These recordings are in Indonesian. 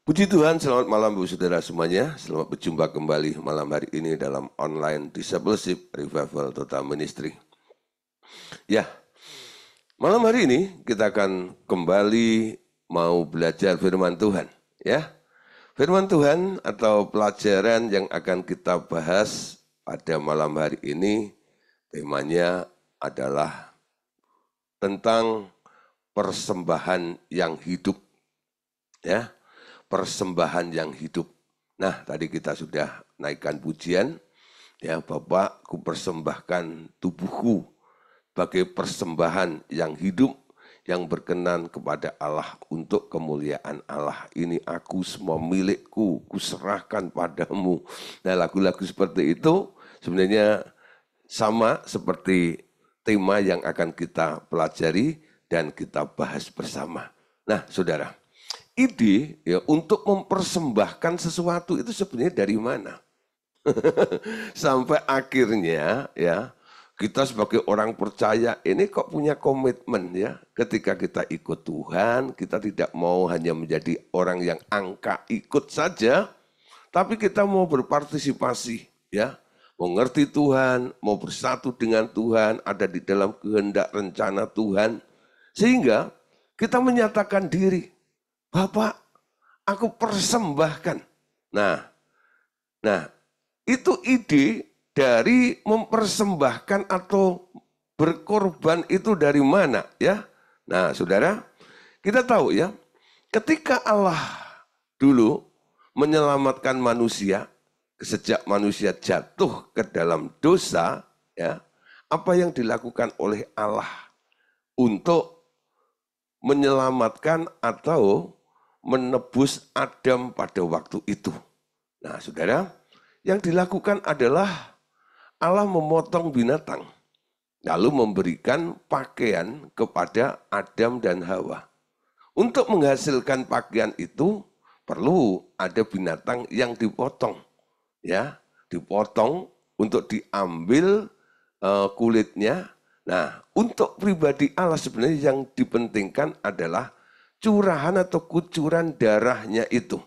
Puji Tuhan, selamat malam Bu Saudara semuanya. Selamat berjumpa kembali malam hari ini dalam online Discipleship Revival Total Ministry. Ya, malam hari ini kita akan kembali mau belajar firman Tuhan. Ya, firman Tuhan atau pelajaran yang akan kita bahas pada malam hari ini, temanya adalah tentang persembahan yang hidup. Ya, persembahan yang hidup. Nah, tadi kita sudah naikkan pujian, ya Bapak, ku persembahkan tubuhku sebagai persembahan yang hidup, yang berkenan kepada Allah untuk kemuliaan Allah. Ini aku semua milikku, ku serahkan padamu. Nah, lagu-lagu seperti itu sebenarnya sama seperti tema yang akan kita pelajari dan kita bahas bersama. Nah, saudara, ide ya untuk mempersembahkan sesuatu itu sebenarnya dari mana? Sampai akhirnya ya kita sebagai orang percaya ini kok punya komitmen ya, ketika kita ikut Tuhan, kita tidak mau hanya menjadi orang yang angka ikut saja, tapi kita mau berpartisipasi ya, mau ngerti Tuhan, mau bersatu dengan Tuhan, ada di dalam kehendak rencana Tuhan, sehingga kita menyatakan diri, Bapak, aku persembahkan. Nah, itu ide dari mempersembahkan atau berkorban itu dari mana ya? Nah, saudara, kita tahu ya, ketika Allah dulu menyelamatkan manusia, sejak manusia jatuh ke dalam dosa, ya, apa yang dilakukan oleh Allah untuk menyelamatkan atau menebus Adam pada waktu itu. Nah, saudara, yang dilakukan adalah Allah memotong binatang, lalu memberikan pakaian kepada Adam dan Hawa. Untuk menghasilkan pakaian itu perlu ada binatang yang dipotong, ya, dipotong untuk diambil kulitnya. Nah, untuk pribadi Allah sebenarnya yang dipentingkan adalah curahan atau kucuran darahnya itu.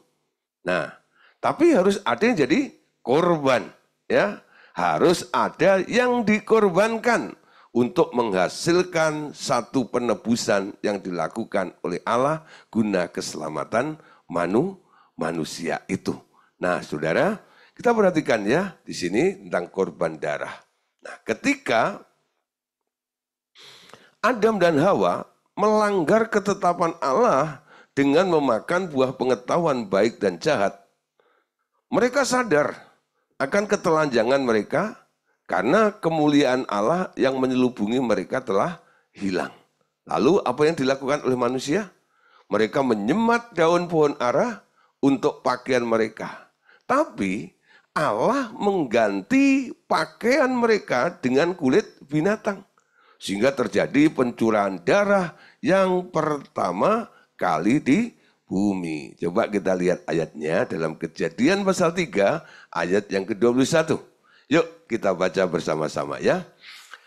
Nah, tapi harus ada yang jadi korban, ya. Harus ada yang dikorbankan untuk menghasilkan satu penebusan yang dilakukan oleh Allah guna keselamatan manusia itu. Nah, saudara, kita perhatikan ya di sini tentang korban darah. Nah, ketika Adam dan Hawa melanggar ketetapan Allah dengan memakan buah pengetahuan baik dan jahat, mereka sadar akan ketelanjangan mereka karena kemuliaan Allah yang menyelubungi mereka telah hilang. Lalu apa yang dilakukan oleh manusia? Mereka menyemat daun pohon ara untuk pakaian mereka. Tapi Allah mengganti pakaian mereka dengan kulit binatang. Sehingga terjadi pencurahan darah yang pertama kali di bumi. Coba kita lihat ayatnya dalam Kejadian pasal 3 ayat yang ke-21. Yuk kita baca bersama-sama ya.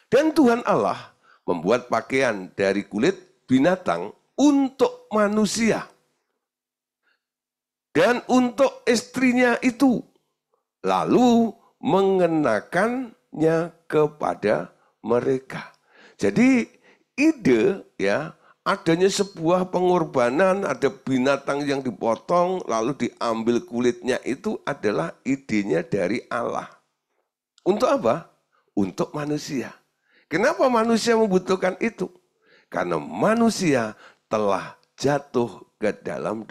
Dan Tuhan Allah membuat pakaian dari kulit binatang untuk manusia dan untuk istrinya itu, lalu mengenakannya kepada mereka. Jadi ide ya, adanya sebuah pengorbanan, ada binatang yang dipotong lalu diambil kulitnya itu adalah idenya dari Allah. Untuk apa? Untuk manusia. Kenapa manusia membutuhkan itu? Karena manusia telah jatuh ke dalam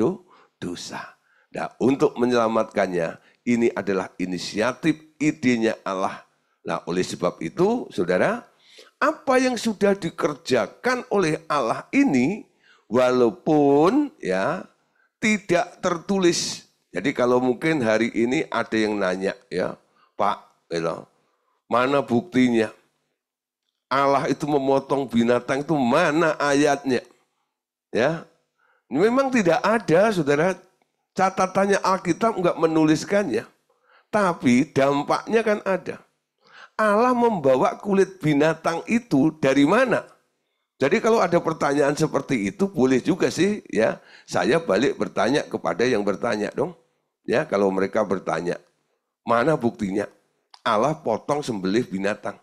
dosa. Nah, untuk menyelamatkannya, ini adalah inisiatif idenya Allah. Nah, oleh sebab itu, saudara, apa yang sudah dikerjakan oleh Allah ini, walaupun ya tidak tertulis. Jadi kalau mungkin hari ini ada yang nanya ya, Pak, mana buktinya? Allah itu memotong binatang itu mana ayatnya? Ya, memang tidak ada, saudara. Catatannya Alkitab enggak menuliskannya, tapi dampaknya kan ada. Allah membawa kulit binatang itu dari mana? Jadi kalau ada pertanyaan seperti itu boleh juga sih ya. Saya balik bertanya kepada yang bertanya dong. Ya, kalau mereka bertanya, mana buktinya Allah potong sembelih binatang?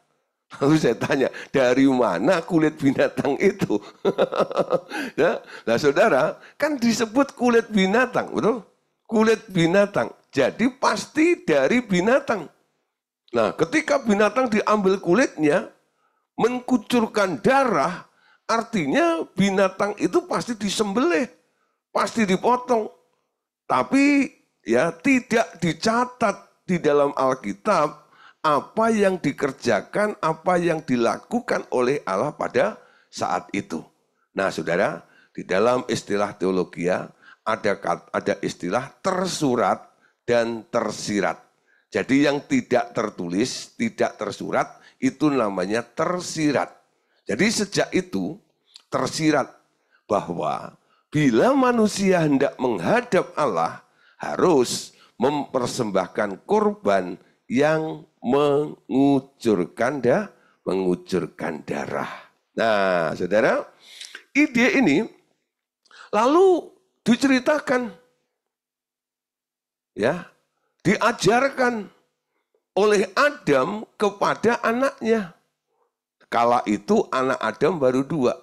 Lalu saya tanya, dari mana kulit binatang itu? Ya, nah saudara, kan disebut kulit binatang, betul? Kulit binatang. Jadi pasti dari binatang. Nah, ketika binatang diambil kulitnya, mengucurkan darah, artinya binatang itu pasti disembelih, pasti dipotong. Tapi ya tidak dicatat di dalam Alkitab apa yang dikerjakan, apa yang dilakukan oleh Allah pada saat itu. Nah, saudara, di dalam istilah teologi ada istilah tersurat dan tersirat. Jadi yang tidak tertulis, tidak tersurat, itu namanya tersirat. Jadi sejak itu tersirat bahwa bila manusia hendak menghadap Allah, harus mempersembahkan korban yang mengucurkan darah. Nah, saudara, ide ini lalu diceritakan, ya, diajarkan oleh Adam kepada anaknya. Kala itu anak Adam baru 2.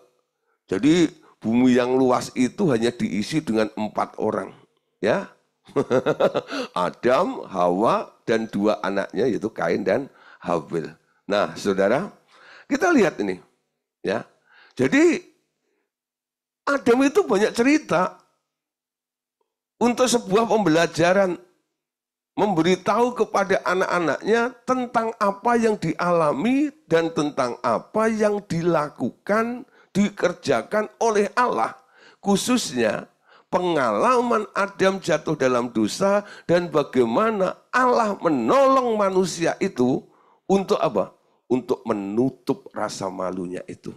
Jadi bumi yang luas itu hanya diisi dengan 4 orang, ya. Adam, Hawa, dan 2 anaknya yaitu Kain dan Habil. Nah, saudara, kita lihat ini, ya. Jadi Adam itu banyak cerita untuk sebuah pembelajaran, memberitahu kepada anak-anaknya tentang apa yang dialami dan tentang apa yang dilakukan, dikerjakan oleh Allah, khususnya pengalaman Adam jatuh dalam dosa dan bagaimana Allah menolong manusia itu untuk apa? Untuk menutup rasa malunya itu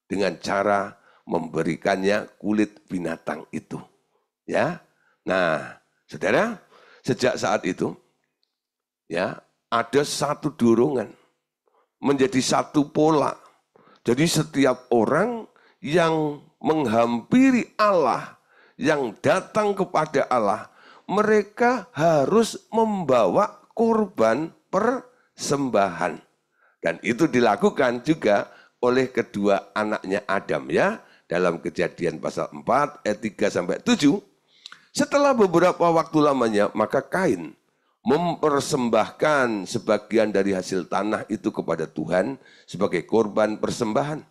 dengan cara memberikannya kulit binatang itu. Ya. Nah, saudara, sejak saat itu ya ada satu dorongan menjadi satu pola. Jadi setiap orang yang menghampiri Allah, yang datang kepada Allah, mereka harus membawa korban persembahan. Dan itu dilakukan juga oleh kedua anaknya Adam ya. Dalam Kejadian pasal 4 ayat 3 sampai 7. Setelah beberapa waktu lamanya, maka Kain mempersembahkan sebagian dari hasil tanah itu kepada Tuhan sebagai korban persembahan.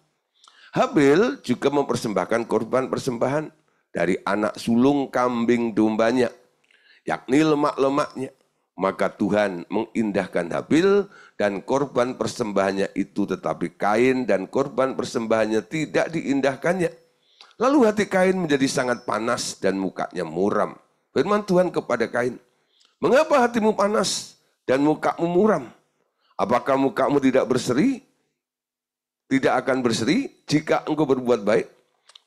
Habil juga mempersembahkan korban persembahan dari anak sulung kambing dombanya, yakni lemak-lemaknya. Maka Tuhan mengindahkan Habil dan korban persembahannya itu, tetapi Kain dan korban persembahannya tidak diindahkannya. Lalu hati Kain menjadi sangat panas dan mukanya muram. Firman Tuhan kepada Kain, mengapa hatimu panas dan mukamu muram? Apakah mukamu tidak berseri? Tidak akan berseri jika engkau berbuat baik.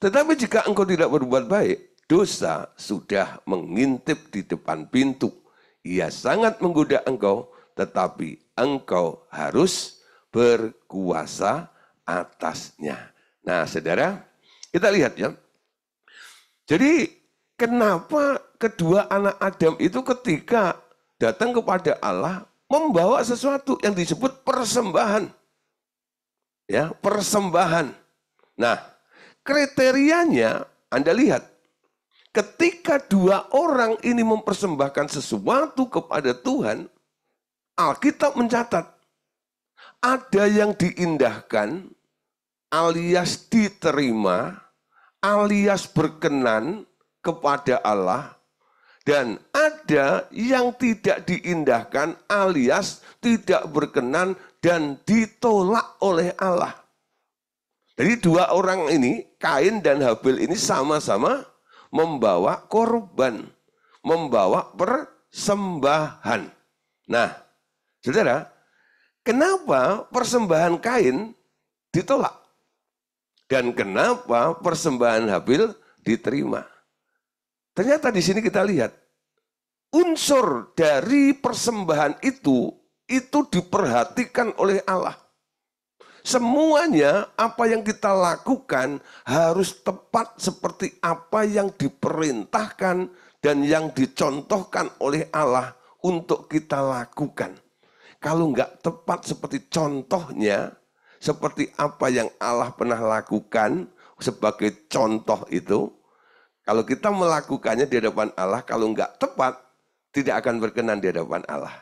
Tetapi jika engkau tidak berbuat baik, dosa sudah mengintip di depan pintu. Ia sangat menggoda engkau, tetapi engkau harus berkuasa atasnya. Nah, saudara, kita lihat ya. Jadi, kenapa kedua anak Adam itu ketika datang kepada Allah membawa sesuatu yang disebut persembahan. Ya, persembahan. Nah, kriterianya Anda lihat. Ketika 2 orang ini mempersembahkan sesuatu kepada Tuhan, Alkitab mencatat ada yang diindahkan alias diterima, alias berkenan kepada Allah, dan ada yang tidak diindahkan alias tidak berkenan dan ditolak oleh Allah. Jadi 2 orang ini, Kain dan Habil ini sama-sama membawa korban, membawa persembahan. Nah, saudara, kenapa persembahan Kain ditolak? Dan kenapa persembahan Habil diterima? Ternyata di sini kita lihat, unsur dari persembahan itu diperhatikan oleh Allah. Semuanya apa yang kita lakukan harus tepat seperti apa yang diperintahkan dan yang dicontohkan oleh Allah untuk kita lakukan. Kalau nggak tepat seperti contohnya, seperti apa yang Allah pernah lakukan sebagai contoh itu, kalau kita melakukannya di hadapan Allah, kalau nggak tepat, tidak akan berkenan di hadapan Allah.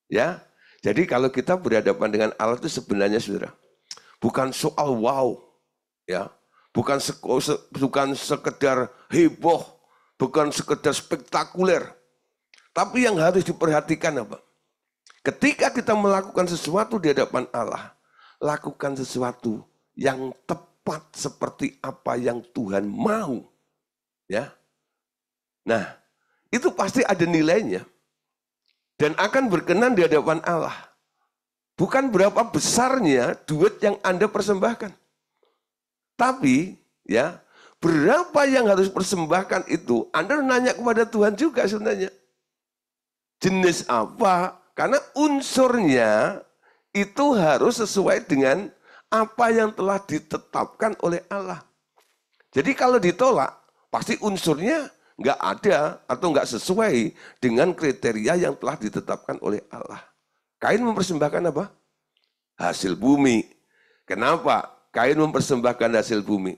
Ya, jadi kalau kita berhadapan dengan Allah itu sebenarnya, saudara, bukan soal wow, ya, bukan sekedar heboh, bukan sekedar spektakuler, tapi yang harus diperhatikan apa? Ketika kita melakukan sesuatu di hadapan Allah, lakukan sesuatu yang tepat seperti apa yang Tuhan mau. Ya. Nah, itu pasti ada nilainya dan akan berkenan di hadapan Allah. Bukan berapa besarnya duit yang Anda persembahkan. Tapi, ya, berapa yang harus persembahkan itu, Anda nanya kepada Tuhan juga sebenarnya. Jenis apa? Karena unsurnya itu harus sesuai dengan apa yang telah ditetapkan oleh Allah. Jadi kalau ditolak, pasti unsurnya nggak ada atau nggak sesuai dengan kriteria yang telah ditetapkan oleh Allah. Kain mempersembahkan apa? Hasil bumi. Kenapa Kain mempersembahkan hasil bumi?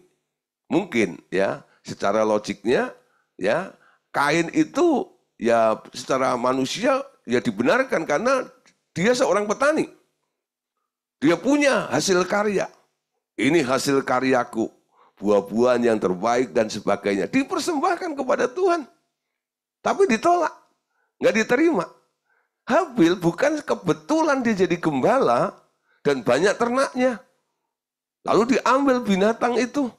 Mungkin ya, secara logiknya ya, Kain itu ya secara manusia ya dibenarkan karena dia seorang petani. Dia punya hasil karya. Ini hasil karyaku, buah-buahan yang terbaik dan sebagainya. Dipersembahkan kepada Tuhan. Tapi ditolak, nggak diterima. Habil bukan kebetulan dia jadi gembala dan banyak ternaknya. Lalu diambil binatang itu,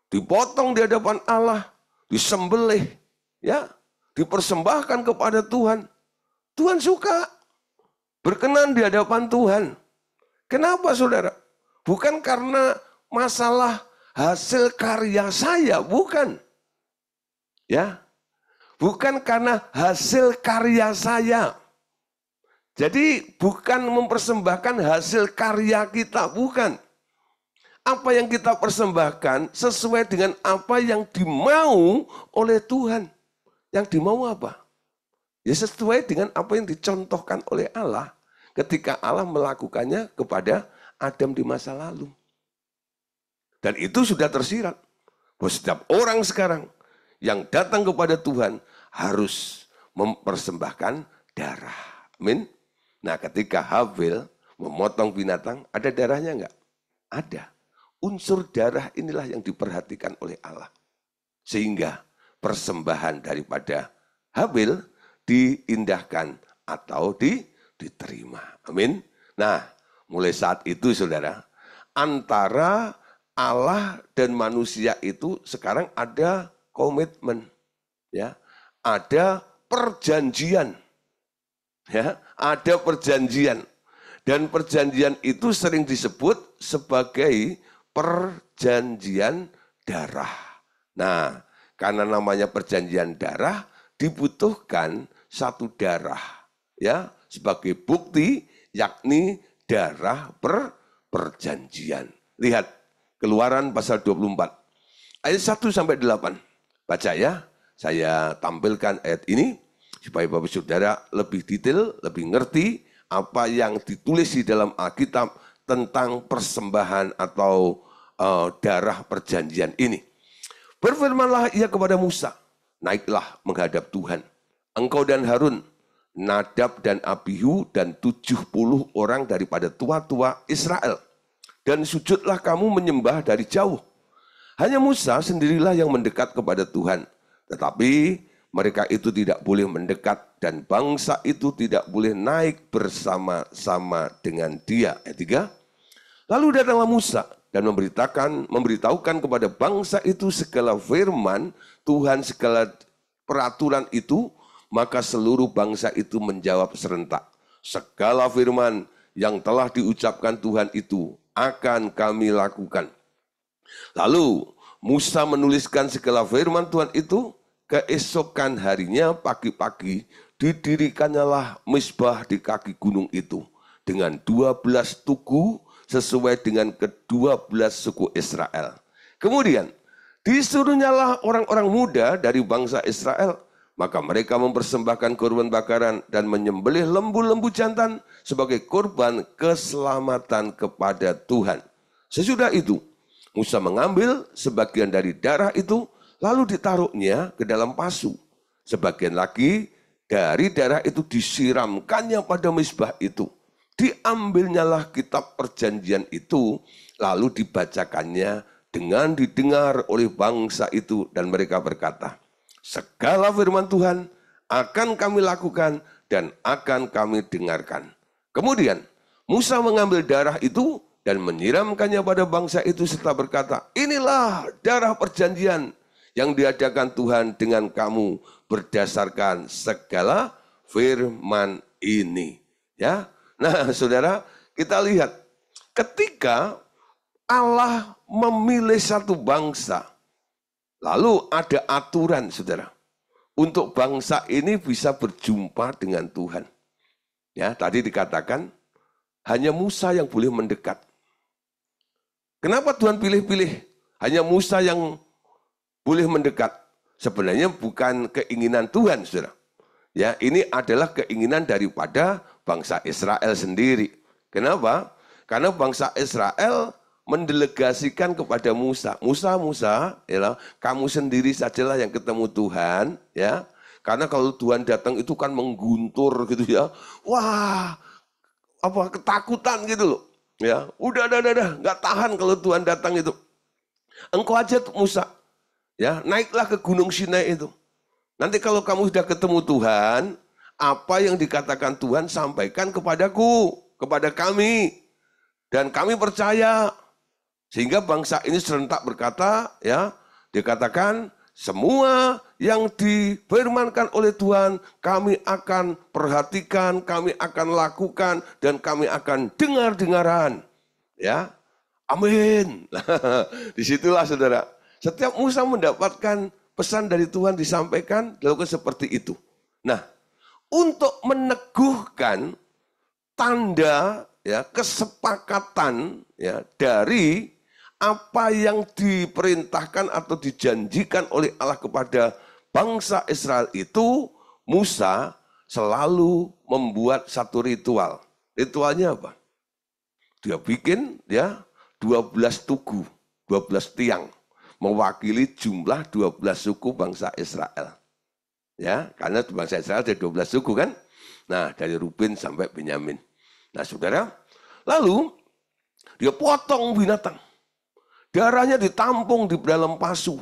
dipotong di hadapan Allah, disembelih, ya, dipersembahkan kepada Tuhan. Tuhan suka, berkenan di hadapan Tuhan. Kenapa, saudara? Bukan karena masalah hasil karya saya, bukan. Ya, bukan karena hasil karya saya. Jadi bukan mempersembahkan hasil karya kita, bukan. Apa yang kita persembahkan sesuai dengan apa yang dimau oleh Tuhan. Yang dimau apa? Ya sesuai dengan apa yang dicontohkan oleh Allah ketika Allah melakukannya kepada Adam di masa lalu. Dan itu sudah tersirat. Bahwa setiap orang sekarang yang datang kepada Tuhan harus mempersembahkan darah. Amin. Nah ketika Habil memotong binatang, ada darahnya enggak? Ada. Unsur darah inilah yang diperhatikan oleh Allah. Sehingga persembahan daripada Habil diindahkan atau diterima. Amin. Nah, mulai saat itu saudara, antara Allah dan manusia itu sekarang ada komitmen, ya, ada perjanjian, ya, ada perjanjian, dan perjanjian itu sering disebut sebagai perjanjian darah. Nah, karena namanya perjanjian darah, dibutuhkan satu darah, ya, sebagai bukti, yakni darah perjanjian. Lihat Keluaran pasal 24 ayat 1 sampai 8. Baca ya. Saya tampilkan ayat ini supaya Bapak Saudara lebih detail, lebih ngerti apa yang ditulis di dalam Alkitab tentang persembahan atau darah perjanjian ini. Berfirmanlah ia kepada Musa, naiklah menghadap Tuhan. Engkau dan Harun, Nadab dan Abihu dan 70 orang daripada tua-tua Israel. Dan sujudlah kamu menyembah dari jauh. Hanya Musa sendirilah yang mendekat kepada Tuhan. Tetapi mereka itu tidak boleh mendekat dan bangsa itu tidak boleh naik bersama-sama dengan dia. Ayat 3. Lalu datanglah Musa dan memberitahukan kepada bangsa itu segala firman Tuhan, segala peraturan itu, maka seluruh bangsa itu menjawab serentak. Segala firman yang telah diucapkan Tuhan itu akan kami lakukan. Lalu Musa menuliskan segala firman Tuhan itu. Keesokan harinya pagi-pagi didirikanlah mezbah di kaki gunung itu dengan 12 tugu sesuai dengan ke-12 suku Israel. Kemudian disuruhnyalah orang-orang muda dari bangsa Israel. Maka mereka mempersembahkan korban bakaran dan menyembelih lembu-lembu jantan sebagai korban keselamatan kepada Tuhan. Sesudah itu, Musa mengambil sebagian dari darah itu, lalu ditaruhnya ke dalam pasu. Sebagian lagi dari darah itu disiramkannya pada mezbah itu. Diambilnyalah kitab perjanjian itu, lalu dibacakannya dengan didengar oleh bangsa itu, dan mereka berkata, segala firman Tuhan akan kami lakukan dan akan kami dengarkan. Kemudian Musa mengambil darah itu dan menyiramkannya pada bangsa itu serta berkata, inilah darah perjanjian yang diadakan Tuhan dengan kamu berdasarkan segala firman ini. Ya, nah saudara, kita lihat ketika Allah memilih satu bangsa, lalu ada aturan, saudara, untuk bangsa ini bisa berjumpa dengan Tuhan. Ya, tadi dikatakan hanya Musa yang boleh mendekat. Kenapa Tuhan pilih-pilih hanya Musa yang boleh mendekat? Sebenarnya bukan keinginan Tuhan, saudara. Ya, ini adalah keinginan daripada bangsa Israel sendiri. Kenapa? Karena bangsa Israel mendelegasikan kepada Musa. Musa, ya, kamu sendiri sajalah yang ketemu Tuhan, ya. Karena kalau Tuhan datang itu kan mengguntur gitu ya. Wah, apa ketakutan gitu loh. Ya, udah, nggak tahan kalau Tuhan datang itu. Engkau aja Musa, ya, naiklah ke Gunung Sinai itu. Nanti kalau kamu sudah ketemu Tuhan, apa yang dikatakan Tuhan sampaikan kepadaku, kepada kami, dan kami percaya. Sehingga bangsa ini serentak berkata, ya, dikatakan semua yang difirmankan oleh Tuhan kami akan perhatikan, kami akan lakukan, dan kami akan dengar-dengaran. Ya, amin. Disitulah saudara, setiap Musa mendapatkan pesan dari Tuhan disampaikan, dilakukan seperti itu. Nah, untuk meneguhkan tanda, ya, kesepakatan, ya, dari apa yang diperintahkan atau dijanjikan oleh Allah kepada bangsa Israel itu, Musa selalu membuat satu ritual. Ritualnya apa? Dia bikin, ya, 12 tugu, 12 tiang, mewakili jumlah 12 suku bangsa Israel. Ya, karena bangsa Israel ada 12 suku kan? Nah, dari Ruben sampai Benyamin. Nah, saudara, lalu dia potong binatang. Darahnya ditampung di dalam pasu.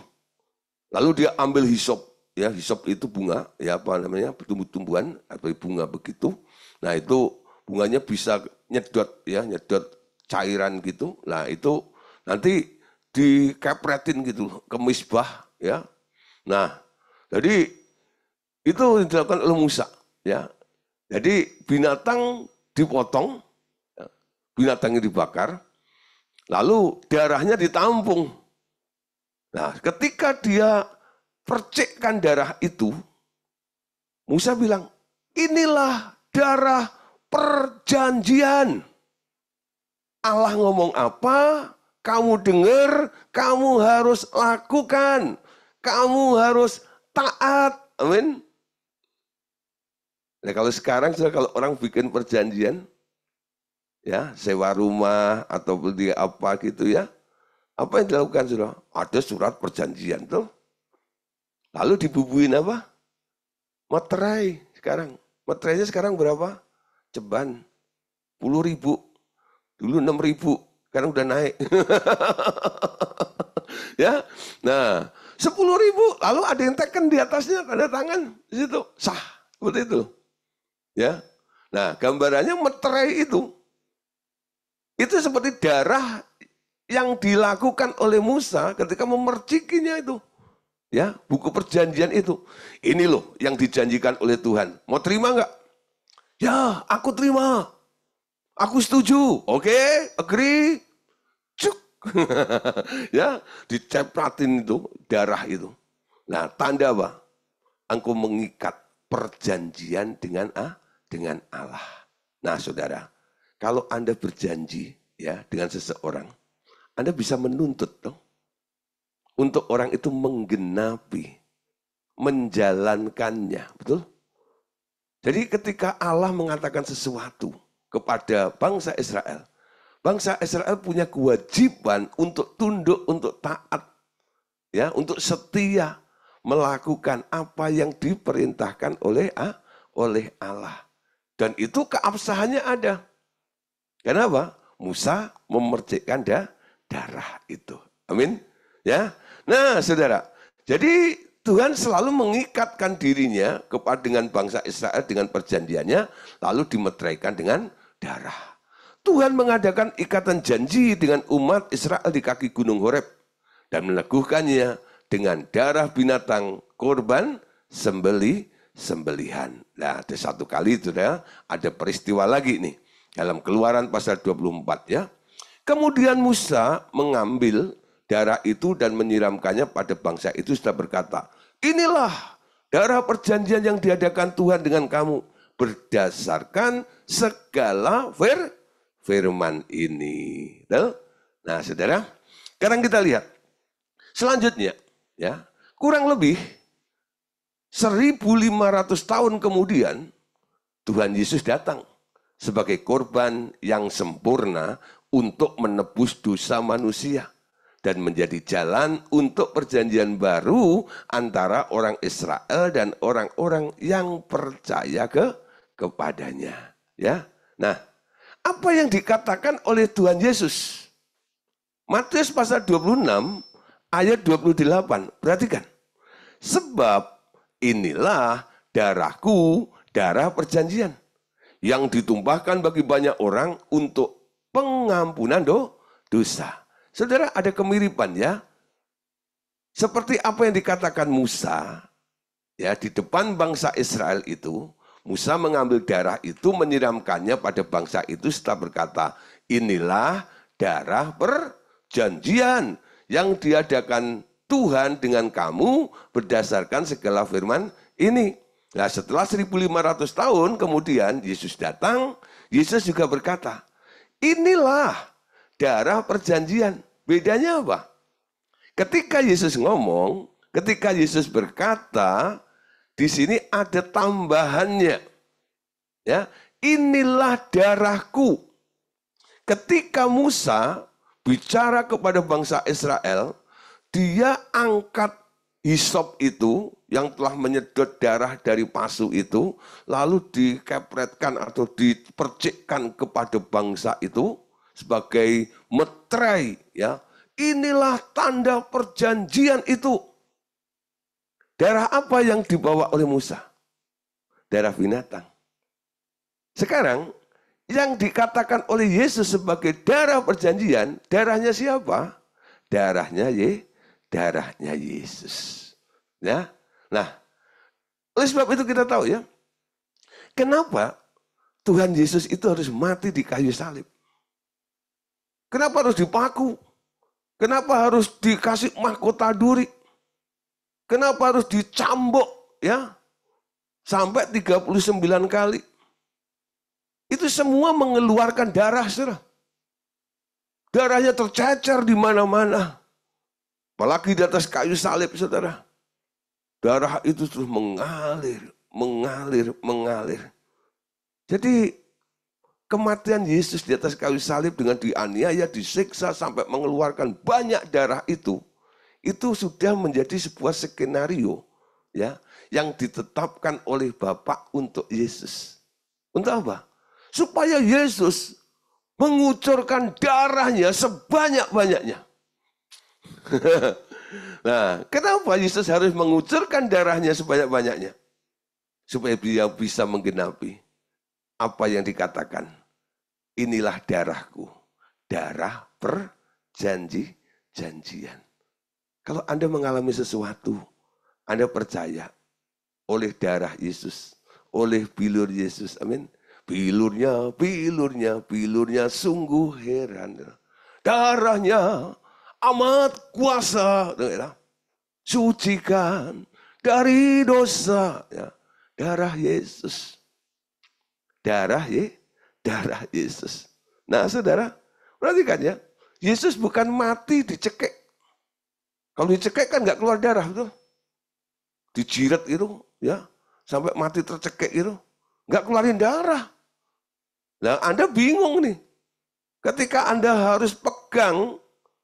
Lalu dia ambil hisop, ya, hisop itu bunga, ya, apa namanya, tumbuh-tumbuhan atau bunga begitu. Nah, itu bunganya bisa nyedot, ya, nyedot cairan gitu. Nah, itu nanti dikepretin gitu ke mezbah, ya. Nah, jadi itu dilakukan oleh Musa, ya. Jadi binatang dipotong, binatangnya dibakar, lalu darahnya ditampung. Nah, ketika dia percikkan darah itu, Musa bilang, inilah darah perjanjian. Allah ngomong apa, kamu dengar, kamu harus lakukan. Kamu harus taat. Amin. Nah, kalau sekarang, kalau orang bikin perjanjian, ya, sewa rumah atau beli apa gitu, ya, apa yang dilakukan, sudah ada surat perjanjian tuh, lalu dibubuhin apa? Materai. Sekarang materainya sekarang berapa? Ceban 10.000, dulu 6.000, sekarang udah naik. Ya, nah 10.000, lalu ada yang teken di atasnya, tanda tangan di situ, sah, seperti itu. Ya, nah gambarannya materai itu seperti darah yang dilakukan oleh Musa ketika memercikinya itu. Ya, buku perjanjian itu. Ini loh yang dijanjikan oleh Tuhan. Mau terima enggak? Ya, aku terima. Aku setuju. Oke, agree. Cuk. Ya, dicepratin itu darah itu. Nah, tanda apa? Engkau mengikat perjanjian dengan Allah. Nah, saudara, kalau Anda berjanji ya dengan seseorang, Anda bisa menuntut dong untuk orang itu menggenapi, menjalankannya, betul? Jadi ketika Allah mengatakan sesuatu kepada bangsa Israel punya kewajiban untuk tunduk, untuk taat, ya, untuk setia melakukan apa yang diperintahkan oleh Allah. Dan itu keabsahannya ada. Kenapa? Musa memercikkan darah itu. Amin. Ya. Nah, saudara. Jadi Tuhan selalu mengikatkan dirinya kepada dengan bangsa Israel dengan perjanjiannya, lalu dimeteraikan dengan darah. Tuhan mengadakan ikatan janji dengan umat Israel di kaki Gunung Horeb dan meneguhkannya dengan darah binatang korban sembelihan. Nah, ada satu kali itu ya, ada peristiwa lagi nih dalam Keluaran pasal 24 ya. Kemudian Musa mengambil darah itu dan menyiramkannya pada bangsa itu sudah berkata, inilah darah perjanjian yang diadakan Tuhan dengan kamu berdasarkan segala firman ini. Nah, saudara, sekarang kita lihat selanjutnya, ya, kurang lebih 1.500 tahun kemudian Tuhan Yesus datang sebagai korban yang sempurna untuk menebus dosa manusia dan menjadi jalan untuk perjanjian baru antara orang Israel dan orang-orang yang percaya kepadanya. Ya, nah, apa yang dikatakan oleh Tuhan Yesus? Matius pasal 26 ayat 28. Perhatikan. Sebab inilah darahku, darah perjanjian yang ditumpahkan bagi banyak orang untuk pengampunan dosa. Saudara, ada kemiripan ya. Seperti apa yang dikatakan Musa, ya, di depan bangsa Israel itu, Musa mengambil darah itu, menyiramkannya pada bangsa itu setelah berkata, inilah darah perjanjian yang diadakan Tuhan dengan kamu berdasarkan segala firman ini. Nah, setelah 1.500 tahun kemudian Yesus datang, Yesus juga berkata, inilah darah perjanjian. Bedanya apa? Ketika Yesus ngomong, ketika Yesus berkata, di sini ada tambahannya. Ya, inilah darahku. Ketika Musa bicara kepada bangsa Israel, dia angkat hisop itu yang telah menyedot darah dari pasu itu, lalu dikepretkan atau dipercikkan kepada bangsa itu sebagai meterai. Ya, inilah tanda perjanjian itu. Darah apa yang dibawa oleh Musa? Darah binatang. Sekarang yang dikatakan oleh Yesus sebagai darah perjanjian, darahnya siapa? Darahnya Yesus. Ya. Nah, oleh sebab itu kita tahu ya, kenapa Tuhan Yesus itu harus mati di kayu salib? Kenapa harus dipaku? Kenapa harus dikasih mahkota duri? Kenapa harus dicambuk ya? Sampai 39 kali. Itu semua mengeluarkan darah, saudara. Darahnya tercecer di mana-mana. Apalagi di atas kayu salib, saudara. Darah itu terus mengalir. Jadi kematian Yesus di atas kayu salib dengan dianiaya, disiksa sampai mengeluarkan banyak darah itu sudah menjadi sebuah skenario ya yang ditetapkan oleh Bapa untuk Yesus. Untuk apa? Supaya Yesus mengucurkan darahnya sebanyak-banyaknya. Nah, kenapa Yesus harus mengucurkan darahnya sebanyak-banyaknya? Supaya dia bisa menggenapi apa yang dikatakan. Inilah darahku, darah perjanjian. Kalau Anda mengalami sesuatu, Anda percaya oleh darah Yesus, oleh bilur Yesus, amin. Bilurnya sungguh heran. Darahnya amat kuasa, sucikan dari dosa. Ya. Darah Yesus. Darah Yesus. Nah, saudara, Perhatikan ya, Yesus bukan mati dicekek. Kalau dicekek kan nggak keluar darah, betul? Dijiret itu, ya, sampai mati tercekek itu, nggak keluarin darah. Nah, Anda bingung nih, ketika Anda harus pegang,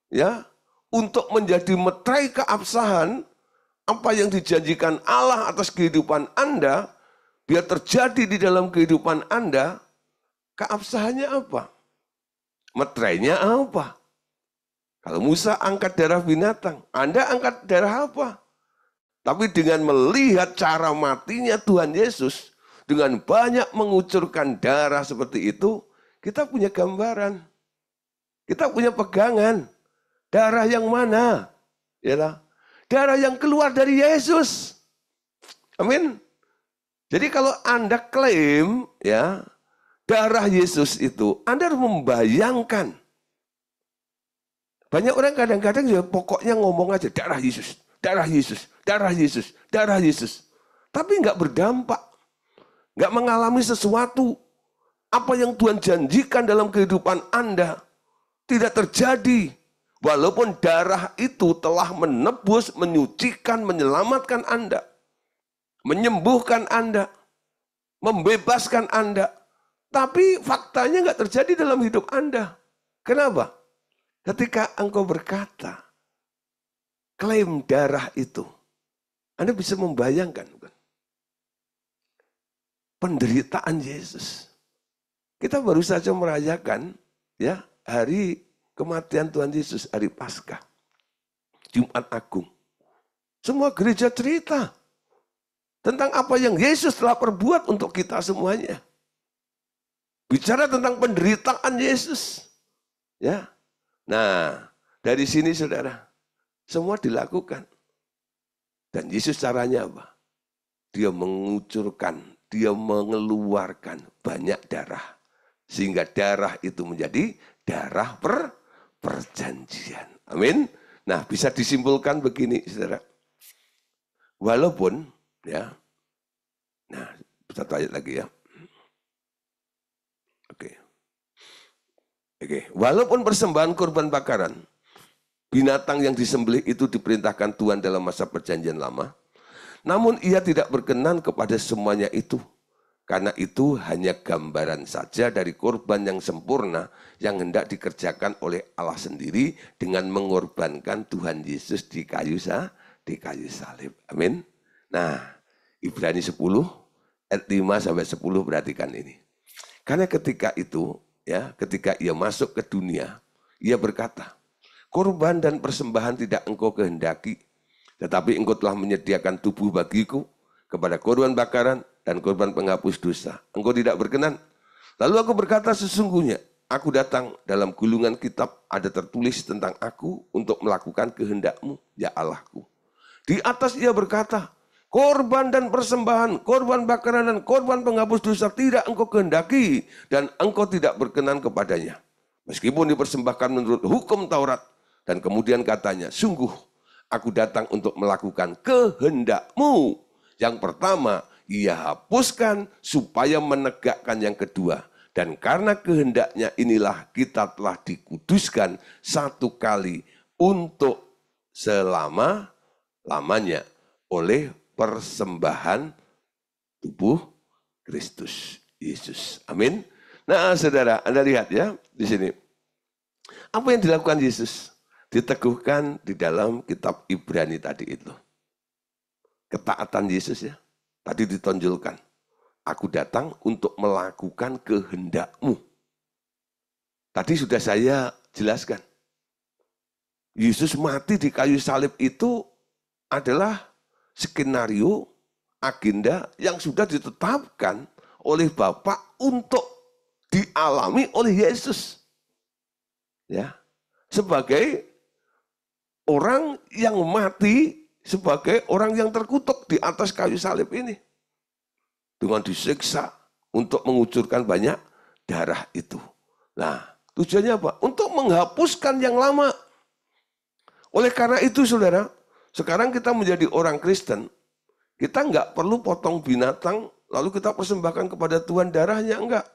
ya, untuk menjadi meterai keabsahan, apa yang dijanjikan Allah atas kehidupan Anda, biar terjadi di dalam kehidupan Anda, keabsahannya apa? Meterainya apa? Kalau Musa angkat darah binatang, Anda angkat darah apa? Tapi dengan melihat cara matinya Tuhan Yesus, dengan banyak mengucurkan darah seperti itu, kita punya gambaran. Kita punya pegangan. Darah yang mana? Ya, darah yang keluar dari Yesus. Amin. Jadi kalau Anda klaim, ya, darah Yesus itu, Anda harus membayangkan. Banyak orang kadang-kadang ya pokoknya ngomong aja, darah Yesus, darah Yesus, darah Yesus, darah Yesus. Tapi nggak berdampak. Nggak mengalami sesuatu. Apa yang Tuhan janjikan dalam kehidupan Anda tidak terjadi. Walaupun darah itu telah menebus, menyucikan, menyelamatkan Anda. Menyembuhkan Anda. Membebaskan Anda. Tapi faktanya nggak terjadi dalam hidup Anda. Kenapa? Ketika engkau berkata, klaim darah itu, Anda bisa membayangkan bukan? Penderitaan Yesus. Kita baru saja merayakan ya hari kematian Tuhan Yesus, hari Paskah, Jumat Agung. Semua gereja cerita tentang apa yang Yesus telah perbuat untuk kita semuanya. Bicara tentang penderitaan Yesus. Ya. Nah, dari sini saudara, semua dilakukan. Dan Yesus caranya apa? Dia mengucurkan, dia mengeluarkan banyak darah. Sehingga darah itu menjadi darah perjanjian. Amin. Nah, bisa disimpulkan begini, saudara. Walaupun, ya, nah, satu ayat lagi ya. Oke. Walaupun persembahan korban bakaran, binatang yang disembelih itu diperintahkan Tuhan dalam masa perjanjian lama, namun ia tidak berkenan kepada semuanya itu. Karena itu hanya gambaran saja dari korban yang sempurna yang hendak dikerjakan oleh Allah sendiri dengan mengorbankan Tuhan Yesus di kayu salib. Amin. Nah, Ibrani 10 ayat 5 sampai 10 perhatikan ini. Karena ketika itu, ya, ketika ia masuk ke dunia, ia berkata, korban dan persembahan tidak engkau kehendaki, tetapi engkau telah menyediakan tubuh bagiku kepada korban bakaran dan korban penghapus dosa. Engkau tidak berkenan. Lalu aku berkata, sesungguhnya aku datang dalam gulungan kitab ada tertulis tentang aku untuk melakukan kehendakmu, ya Allahku. Di atas ia berkata, korban dan persembahan, korban bakaran dan korban penghapus dosa tidak engkau kehendaki dan engkau tidak berkenan kepadanya. Meskipun dipersembahkan menurut hukum Taurat. Dan kemudian katanya, sungguh aku datang untuk melakukan kehendakmu. Yang pertama, ia hapuskan supaya menegakkan yang kedua. Dan karena kehendaknya inilah kita telah dikuduskan satu kali untuk selama-lamanya oleh persembahan tubuh Kristus Yesus. Amin. Nah, saudara, Anda lihat ya di sini. Apa yang dilakukan Yesus? Diteguhkan di dalam kitab Ibrani tadi itu. Ketaatan Yesus ya. Tadi ditonjolkan. Aku datang untuk melakukan kehendakmu. Tadi sudah saya jelaskan. Yesus mati di kayu salib itu adalah skenario, agenda yang sudah ditetapkan oleh Bapa untuk dialami oleh Yesus. Ya. Sebagai orang yang mati, sebagai orang yang terkutuk di atas kayu salib ini. Dengan disiksa untuk mengucurkan banyak darah itu. Nah, tujuannya apa? Untuk menghapuskan yang lama. Oleh karena itu, saudara, sekarang kita menjadi orang Kristen, kita nggak perlu potong binatang, lalu kita persembahkan kepada Tuhan darahnya, enggak.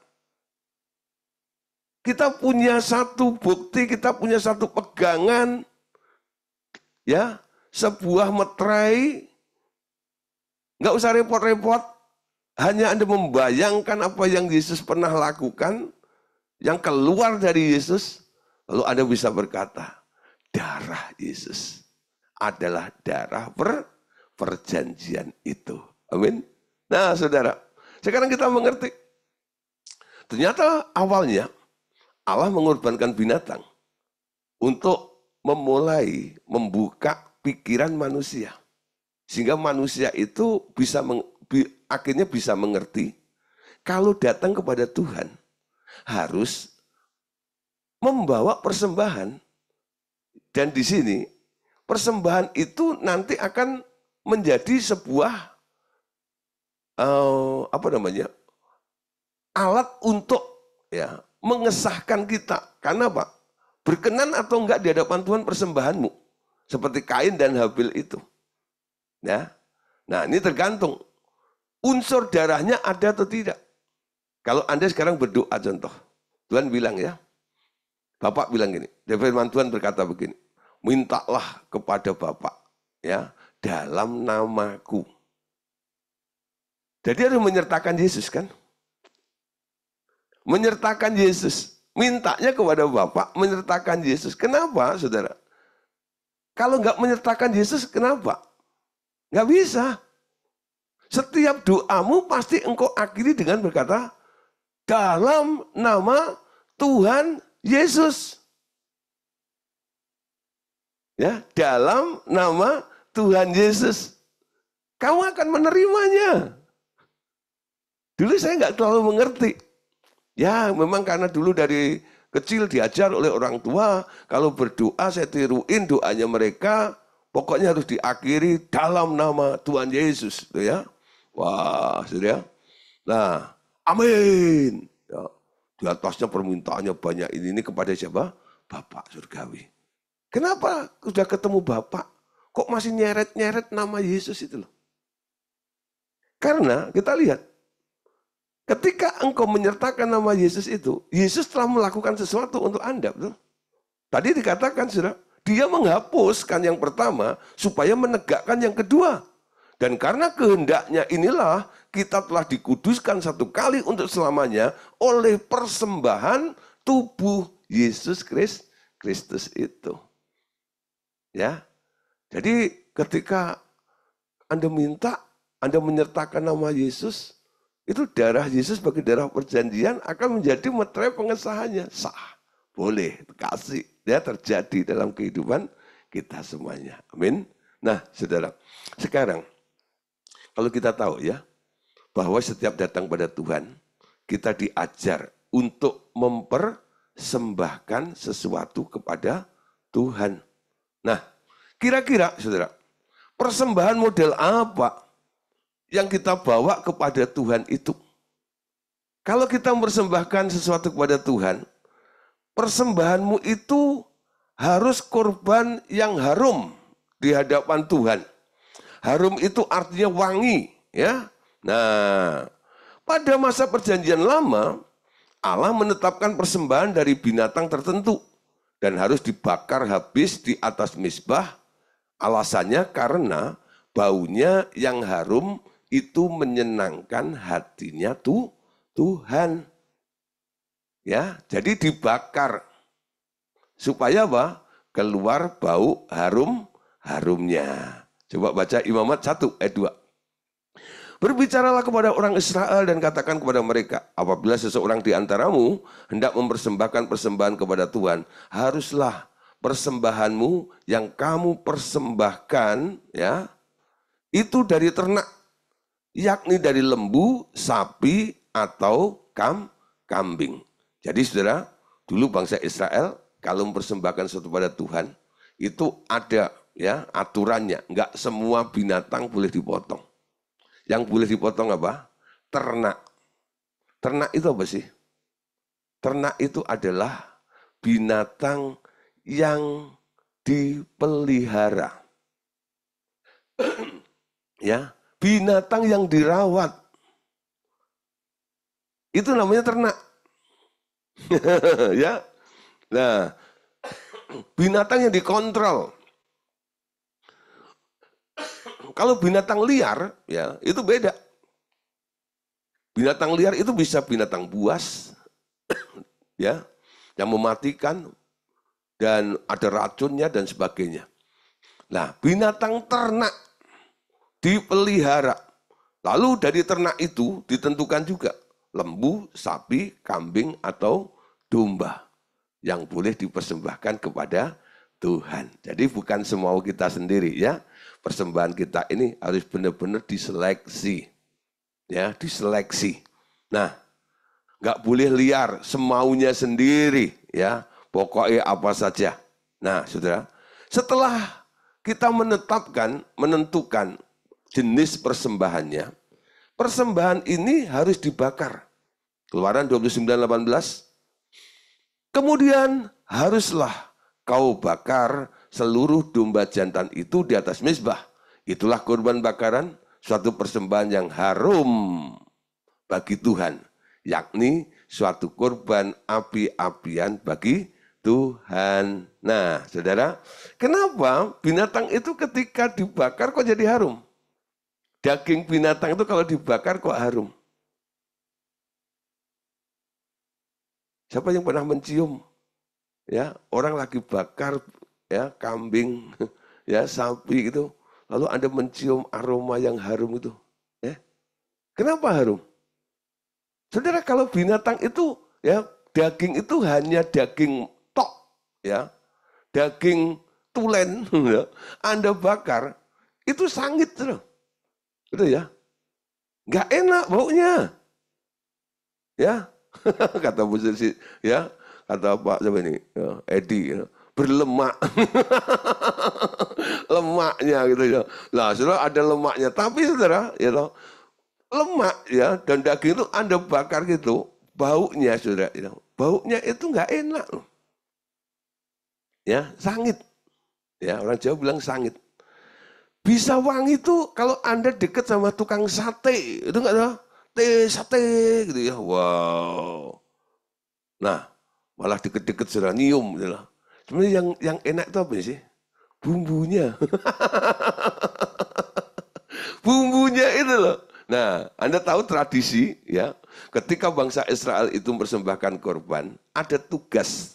Kita punya satu bukti, kita punya satu pegangan, ya, sebuah meterai, nggak usah repot-repot, hanya Anda membayangkan apa yang Yesus pernah lakukan, yang keluar dari Yesus, lalu Anda bisa berkata, darah Yesus adalah darah perjanjian itu. Amin. Nah, saudara, sekarang kita mengerti. Ternyata awalnya Allah mengorbankan binatang untuk memulai membuka pikiran manusia. Sehingga manusia itu akhirnya bisa mengerti kalau datang kepada Tuhan harus membawa persembahan. Dan di sini persembahan itu nanti akan menjadi sebuah alat untuk ya mengesahkan kita. Karena apa? Berkenan atau enggak di hadapan Tuhan persembahanmu. Seperti Kain dan Habil itu. Ya. Nah, ini tergantung unsur darahnya ada atau tidak. Kalau Anda sekarang berdoa contoh, Tuhan bilang ya, Bapak bilang gini, firman Tuhan berkata begini, mintalah kepada Bapak ya dalam namaku. Jadi harus menyertakan Yesus kan? Menyertakan Yesus. Mintanya kepada Bapak menyertakan Yesus. Kenapa saudara? Kalau nggak menyertakan Yesus kenapa? Nggak bisa. Setiap doamu pasti engkau akhiri dengan berkata, dalam nama Tuhan Yesus. Ya, dalam nama Tuhan Yesus. Kamu akan menerimanya. Dulu saya nggak terlalu mengerti. Ya, memang karena dulu dari kecil diajar oleh orang tua, kalau berdoa saya tiruin doanya mereka, pokoknya harus diakhiri dalam nama Tuhan Yesus. Gitu ya. Wah, sudah. Nah, amin. Ya, di atasnya permintaannya banyak ini kepada siapa? Bapak surgawi. Kenapa sudah ketemu Bapak? Kok masih nyeret-nyeret nama Yesus itu loh? Karena kita lihat, ketika engkau menyertakan nama Yesus itu, Yesus telah melakukan sesuatu untuk Anda. Betul? Tadi dikatakan, saudara, dia menghapuskan yang pertama supaya menegakkan yang kedua. Dan karena kehendaknya inilah kita telah dikuduskan satu kali untuk selamanya oleh persembahan tubuh Yesus Kristus itu. Ya, jadi ketika Anda minta, Anda menyertakan nama Yesus, itu darah Yesus sebagai darah perjanjian akan menjadi meterai pengesahannya. Sah, boleh, kasih. Ya, terjadi dalam kehidupan kita semuanya. Amin. Nah, saudara, sekarang kalau kita tahu ya, bahwa setiap datang pada Tuhan, kita diajar untuk mempersembahkan sesuatu kepada Tuhan. Nah, kira-kira, saudara, persembahan model apa yang kita bawa kepada Tuhan itu? Kalau kita mempersembahkan sesuatu kepada Tuhan, persembahanmu itu harus korban yang harum di hadapan Tuhan. Harum itu artinya wangi, ya. Nah, pada masa perjanjian lama, Allah menetapkan persembahan dari binatang tertentu dan harus dibakar habis di atas mezbah. Alasannya karena baunya yang harum itu menyenangkan hatinya Tuhan. Ya, jadi dibakar supaya apa? Keluar bau harumnya. Coba baca Imamat 1 ayat 2. Berbicaralah kepada orang Israel dan katakan kepada mereka, apabila seseorang di antaramu hendak mempersembahkan persembahan kepada Tuhan, haruslah persembahanmu yang kamu persembahkan ya itu dari ternak, yakni dari lembu, sapi atau kambing. Jadi saudara, dulu bangsa Israel kalau mempersembahkan sesuatu pada Tuhan itu ada ya aturannya, enggak semua binatang boleh dipotong. Yang boleh dipotong apa? Ternak. Ternak itu apa sih? Ternak itu adalah binatang yang dipelihara. Ya, binatang yang dirawat. Itu namanya ternak. Ya. Nah, binatang yang dikontrol. Kalau binatang liar, ya itu beda. Binatang liar itu bisa binatang buas, ya, yang mematikan dan ada racunnya dan sebagainya. Nah, binatang ternak dipelihara. Lalu dari ternak itu ditentukan juga lembu, sapi, kambing, atau domba yang boleh dipersembahkan kepada Tuhan. Jadi bukan semau kita sendiri ya. Persembahan kita ini harus benar-benar diseleksi. Ya, diseleksi. Nah, nggak boleh liar, semaunya sendiri ya. Pokoknya apa saja. Nah, saudara, setelah kita menentukan jenis persembahannya, persembahan ini harus dibakar. Keluaran 29:18. Kemudian haruslah kau bakar seluruh domba jantan itu di atas mezbah. Itulah korban bakaran, suatu persembahan yang harum bagi Tuhan, yakni suatu korban api-apian bagi Tuhan. Nah, saudara, kenapa binatang itu ketika dibakar kok jadi harum? Daging binatang itu kalau dibakar kok harum? Siapa yang pernah mencium? Ya, orang lagi bakar ya kambing, ya sapi gitu, lalu Anda mencium aroma yang harum itu. Ya. Kenapa harum? Saudara, kalau binatang itu ya daging itu hanya daging tok, ya, daging tulen, ya, Anda bakar itu sangit, gitu ya, nggak enak baunya, ya, kata Bu Sisi, ya, kata Pak siapa ini, ya, Edi, ya, berlemak, lemaknya gitu ya. Nah, saudara ada lemaknya, tapi saudara, ya toh, lemak ya dan daging itu Anda bakar gitu, baunya saudara, ya, baunya itu nggak enak loh, ya, sangit, ya orang Jawa bilang sangit. Bisa wangi tuh kalau Anda deket sama tukang sate, itu nggak tahu, sate gitu ya, wow. Nah, malah deket-deket sudah nyium gitu lah. Sebenarnya yang enak itu apa sih? Bumbunya. Bumbunya itu loh. Nah, Anda tahu tradisi ya, ketika bangsa Israel itu mempersembahkan korban, ada tugas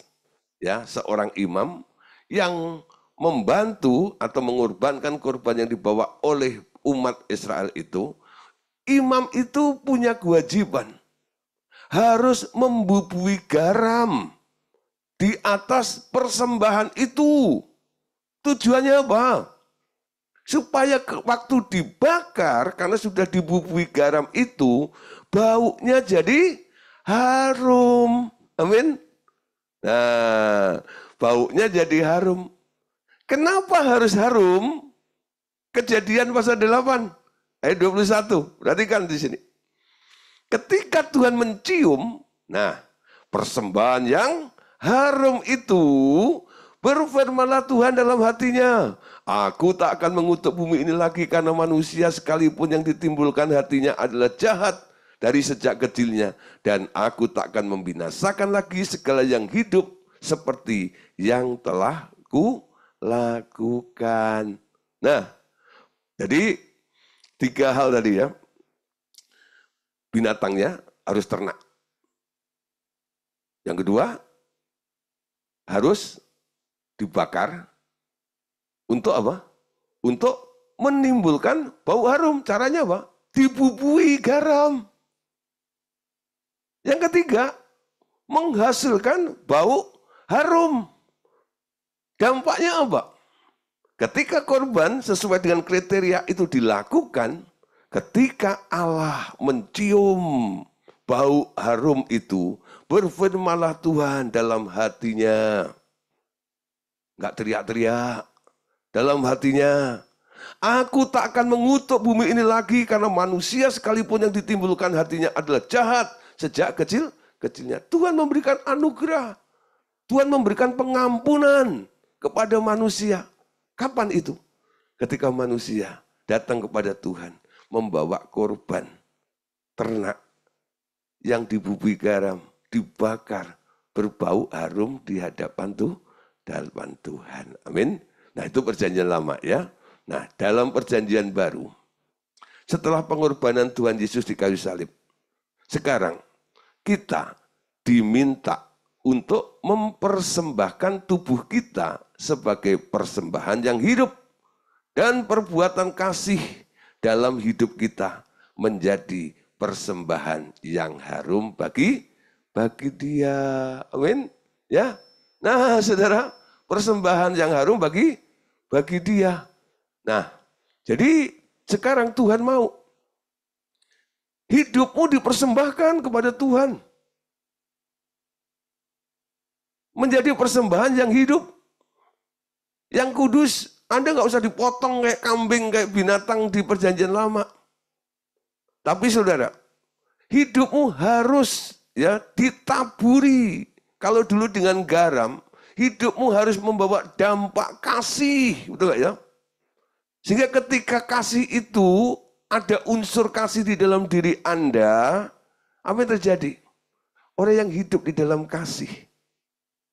ya seorang imam yang membantu atau mengorbankan korban yang dibawa oleh umat Israel itu. Imam itu punya kewajiban harus membubui garam di atas persembahan itu. Tujuannya apa? Supaya waktu dibakar, karena sudah dibubui garam itu, baunya jadi harum. Amin. Nah, baunya jadi harum. Kenapa harus harum? Kejadian pasal 8 ayat 21. Perhatikan di sini. Ketika Tuhan mencium, nah, persembahan yang harum itu, berfirmanlah Tuhan dalam hatinya, aku tak akan mengutuk bumi ini lagi karena manusia sekalipun yang ditimbulkan hatinya adalah jahat dari sejak kecilnya. Dan aku tak akan membinasakan lagi segala yang hidup seperti yang telah ku lakukan. Nah, jadi 3 hal tadi ya. Binatangnya harus ternak. Yang kedua, harus dibakar. Untuk apa? Untuk menimbulkan bau harum. Caranya apa? Dibubui garam. Yang ketiga, menghasilkan bau harum. Dampaknya apa? Ketika korban sesuai dengan kriteria itu dilakukan, ketika Allah mencium bau harum itu, berfirmanlah Tuhan dalam hatinya. Enggak teriak-teriak. Dalam hatinya, aku tak akan mengutuk bumi ini lagi karena manusia sekalipun yang ditimbulkan hatinya adalah jahat sejak kecilnya. Tuhan memberikan anugerah. Tuhan memberikan pengampunan kepada manusia. Kapan itu? Ketika manusia datang kepada Tuhan, membawa korban ternak yang dibubui garam, dibakar, berbau harum di hadapan Tuhan. Amin. Nah, itu perjanjian lama ya. Nah, dalam perjanjian baru, setelah pengorbanan Tuhan Yesus di kayu salib, sekarang kita diminta untuk mempersembahkan tubuh kita sebagai persembahan yang hidup dan perbuatan kasih dalam hidup kita menjadi persembahan yang harum bagi Dia. Amin. Ya. Nah, Saudara, persembahan yang harum bagi Dia. Nah, jadi sekarang Tuhan mau hidupmu dipersembahkan kepada Tuhan. Menjadi persembahan yang hidup, yang kudus. Anda nggak usah dipotong kayak kambing, kayak binatang di perjanjian lama. Tapi saudara, hidupmu harus ya ditaburi. Kalau dulu dengan garam, hidupmu harus membawa dampak kasih, betul nggak ya? Sehingga ketika kasih itu ada unsur kasih di dalam diri Anda, apa yang terjadi? Orang yang hidup di dalam kasih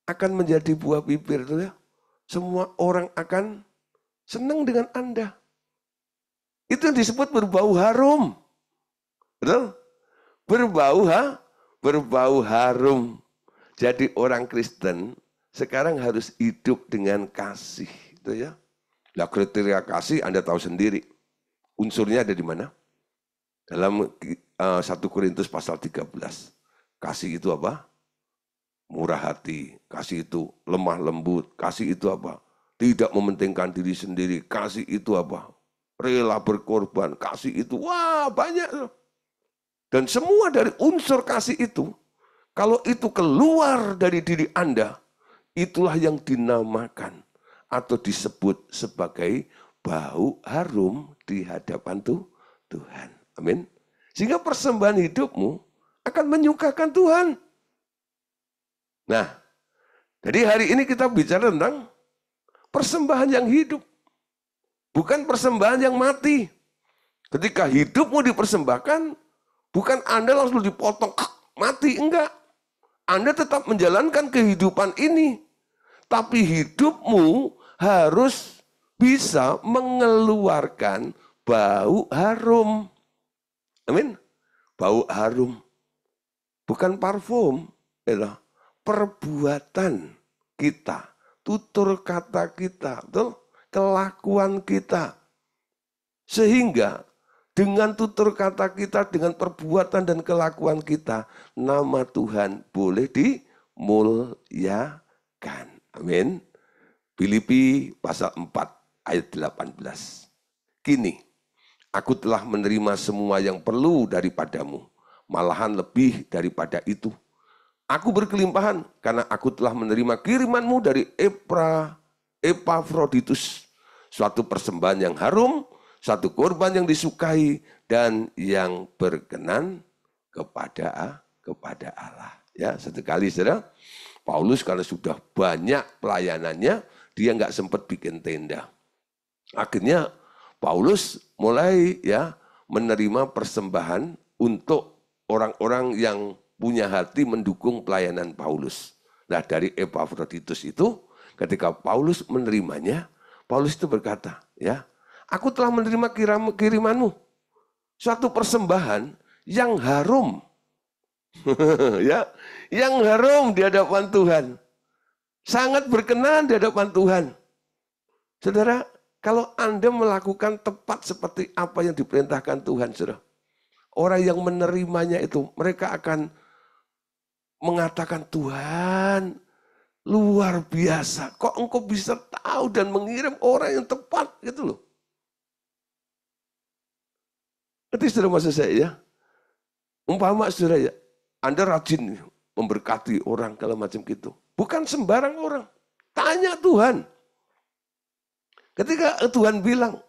akan menjadi buah bibir, betul ya? Semua orang akan senang dengan Anda. Itu yang disebut berbau harum. Betul? Berbau harum. Jadi orang Kristen sekarang harus hidup dengan kasih, gitu ya. Nah, kriteria kasih Anda tahu sendiri. Unsurnya ada di mana? Dalam 1 Korintus pasal 13. Kasih itu apa? Murah hati. Kasih itu lemah lembut. Kasih itu apa? Tidak mementingkan diri sendiri. Kasih itu apa? Rela berkorban. Kasih itu, wah banyak. Dan semua dari unsur kasih itu, kalau itu keluar dari diri Anda, itulah yang dinamakan atau disebut sebagai bau harum di hadapan Tuhan. Amin. Sehingga persembahan hidupmu akan menyukakan Tuhan. Nah, jadi hari ini kita bicara tentang persembahan yang hidup. Bukan persembahan yang mati. Ketika hidupmu dipersembahkan, bukan Anda langsung dipotong, mati, enggak. Anda tetap menjalankan kehidupan ini. Tapi hidupmu harus bisa mengeluarkan bau harum. Amin. Bau harum. Bukan parfum. Adalah perbuatan kita. Tutur kata kita. Betul? Kelakuan kita. Sehingga dengan tutur kata kita, dengan perbuatan dan kelakuan kita, nama Tuhan boleh dimuliakan. Amin. Filipi pasal 4 ayat 18. Kini, aku telah menerima semua yang perlu daripadamu, malahan lebih daripada itu. Aku berkelimpahan karena aku telah menerima kirimanmu dari Epafroditus, suatu persembahan yang harum, satu korban yang disukai dan yang berkenan kepada Allah. Ya, sekali saudara, Paulus karena sudah banyak pelayanannya, dia nggak sempat bikin tenda. Akhirnya Paulus mulai ya menerima persembahan untuk orang-orang yang punya hati mendukung pelayanan Paulus. Nah, dari Epafroditus itu, ketika Paulus menerimanya, Paulus itu berkata, ya, aku telah menerima kirimanmu, suatu persembahan yang harum, ya, yang harum di hadapan Tuhan, sangat berkenan di hadapan Tuhan. Saudara, kalau Anda melakukan tepat seperti apa yang diperintahkan Tuhan, saudara, orang yang menerimanya itu, mereka akan mengatakan, Tuhan, luar biasa. Kok engkau bisa tahu dan mengirim orang yang tepat, gitu loh. Nanti saudara maksud saya ya, umpama saudara ya, Anda rajin memberkati orang kalau macam gitu. Bukan sembarang orang. Tanya Tuhan. Ketika Tuhan bilang,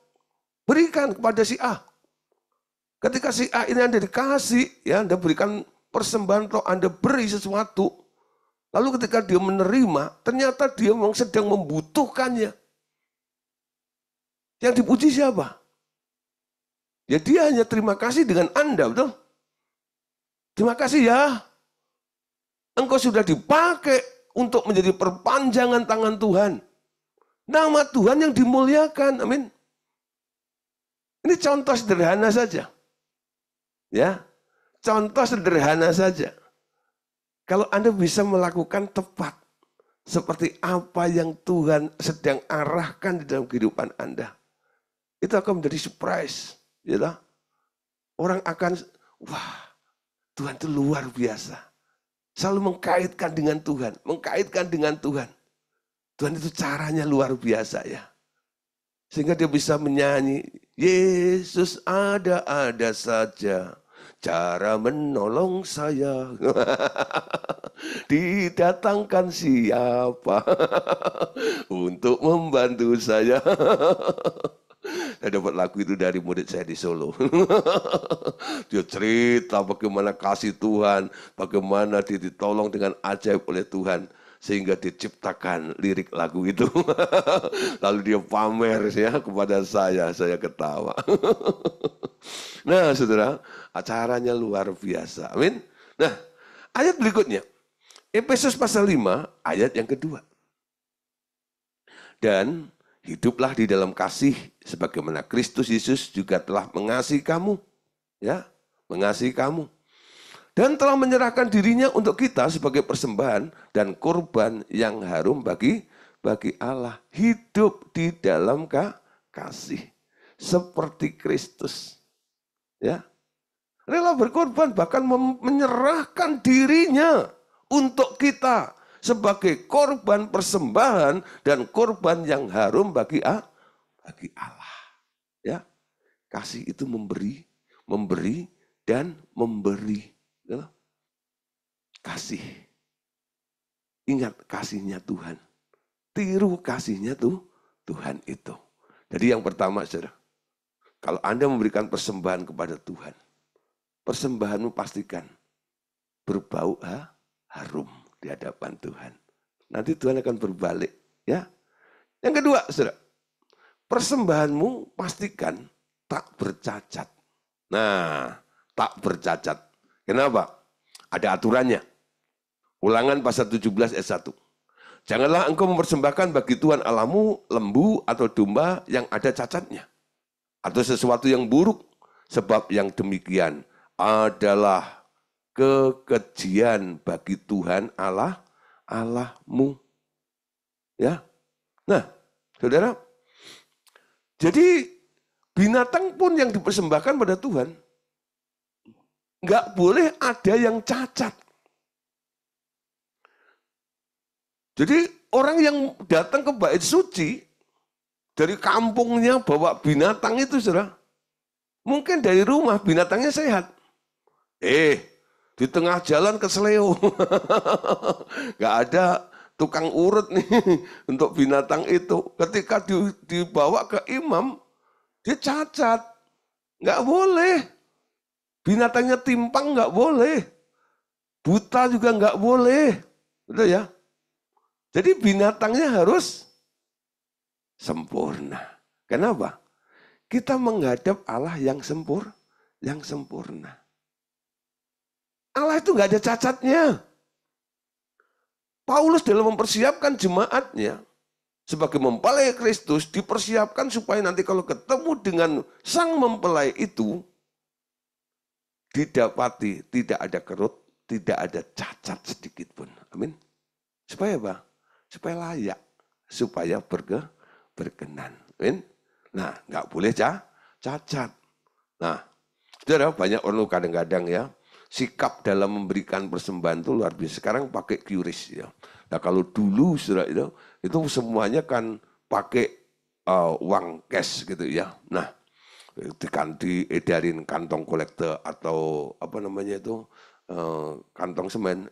berikan kepada si A. Ketika si A ini Anda dikasih, ya Anda berikan persembahan atau Anda beri sesuatu. Lalu ketika dia menerima, ternyata dia memang sedang membutuhkannya. Yang dipuji siapa? Ya dia hanya terima kasih dengan Anda, betul? Terima kasih ya. Engkau sudah dipakai untuk menjadi perpanjangan tangan Tuhan. Nama Tuhan yang dimuliakan. Amin. Ini contoh sederhana saja. Ya, contoh sederhana saja. Kalau Anda bisa melakukan tepat seperti apa yang Tuhan sedang arahkan di dalam kehidupan Anda, itu akan menjadi surprise. Ya, orang akan, wah, Tuhan itu luar biasa. Selalu mengkaitkan dengan Tuhan, mengkaitkan dengan Tuhan. Tuhan itu caranya luar biasa ya. Sehingga dia bisa menyanyi, Yesus ada-ada saja, cara menolong saya. Didatangkan siapa untuk membantu saya. Saya dapat lagu itu dari murid saya di Solo. Dia cerita bagaimana kasih Tuhan, bagaimana dia ditolong dengan ajaib oleh Tuhan. Sehingga diciptakan lirik lagu itu. Lalu dia pamer ya kepada saya ketawa. Nah saudara, acaranya luar biasa. Amin. Nah ayat berikutnya, Efesus pasal 5 ayat yang kedua. Dan hiduplah di dalam kasih sebagaimana Kristus Yesus juga telah mengasihi kamu. Ya, mengasihi kamu. Dan telah menyerahkan dirinya untuk kita sebagai persembahan dan kurban yang harum bagi Allah. Hidup di dalam kasih seperti Kristus. Ya. Rela berkorban, bahkan menyerahkan dirinya untuk kita sebagai korban persembahan dan korban yang harum bagi Allah. Ya. Kasih itu memberi dan memberi. Kasih. Ingat kasihnya Tuhan. Tiru kasihnya Tuhan itu. Jadi yang pertama saudara, kalau Anda memberikan persembahan kepada Tuhan, persembahanmu pastikan berbau harum di hadapan Tuhan. Nanti Tuhan akan berbalik. Ya. Yang kedua saudara, persembahanmu pastikan tak bercacat. Nah, tak bercacat. Kenapa? Ada aturannya. Ulangan pasal 17 ayat 1. Janganlah engkau mempersembahkan bagi Tuhan Allahmu lembu atau domba yang ada cacatnya. Atau sesuatu yang buruk. Sebab yang demikian adalah kekejian bagi Tuhan Allahmu. Ya. Nah, saudara. Jadi binatang pun yang dipersembahkan pada Tuhan, nggak boleh ada yang cacat. Jadi orang yang datang ke bait suci, dari kampungnya bawa binatang itu, saudara. Mungkin dari rumah binatangnya sehat. Di tengah jalan kesleo. Nggak ada tukang urut nih untuk binatang itu. Ketika dibawa ke imam, dia cacat. Nggak boleh. Binatangnya timpang nggak boleh. Buta juga nggak boleh. Betul ya? Jadi binatangnya harus sempurna. Kenapa? Kita menghadap Allah yang sempurna. Allah itu nggak ada cacatnya. Paulus dalam mempersiapkan jemaatnya sebagai mempelai Kristus dipersiapkan supaya nanti kalau ketemu dengan sang mempelai itu didapati tidak ada kerut, tidak ada cacat sedikit pun. Amin. Supaya apa? Supaya layak, supaya berkenan. Amin. Nah, nggak boleh cacat. Nah, saudara, banyak orang kadang-kadang ya, sikap dalam memberikan persembahan itu luar biasa. Sekarang pakai QRIS ya. Nah, kalau dulu saudara itu semuanya kan pakai uang cash gitu ya. Nah, diedarin kantong kolektor atau apa namanya itu kantong semen,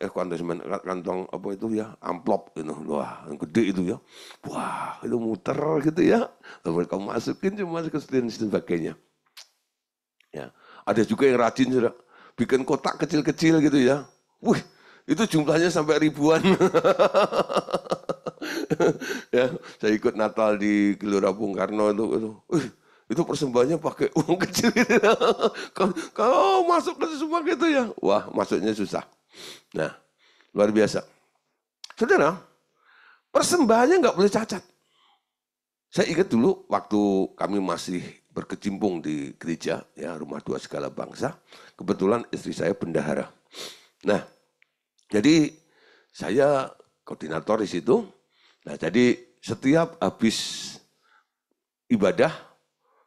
kantong apa itu ya, amplop gitu. Wah, yang gede itu ya. Wah, itu muter gitu ya. Lalu kamu masukin cuma ke dan sebagainya. Ya, ada juga yang rajin sudah bikin kotak kecil-kecil gitu ya. Wih, itu jumlahnya sampai ribuan. Ya, saya ikut Natal di Gelora Bung Karno itu. Itu persembahannya pakai uang kecil gitu. Kalau masuk ke semua gitu ya, wah masuknya susah. Nah, Luar biasa. Saudara, persembahannya nggak boleh cacat. Saya ingat dulu waktu kami masih berkecimpung di gereja, ya Rumah Dua Segala Bangsa. Kebetulan istri saya bendahara. Nah, jadi saya koordinator di situ. Nah, jadi setiap habis ibadah,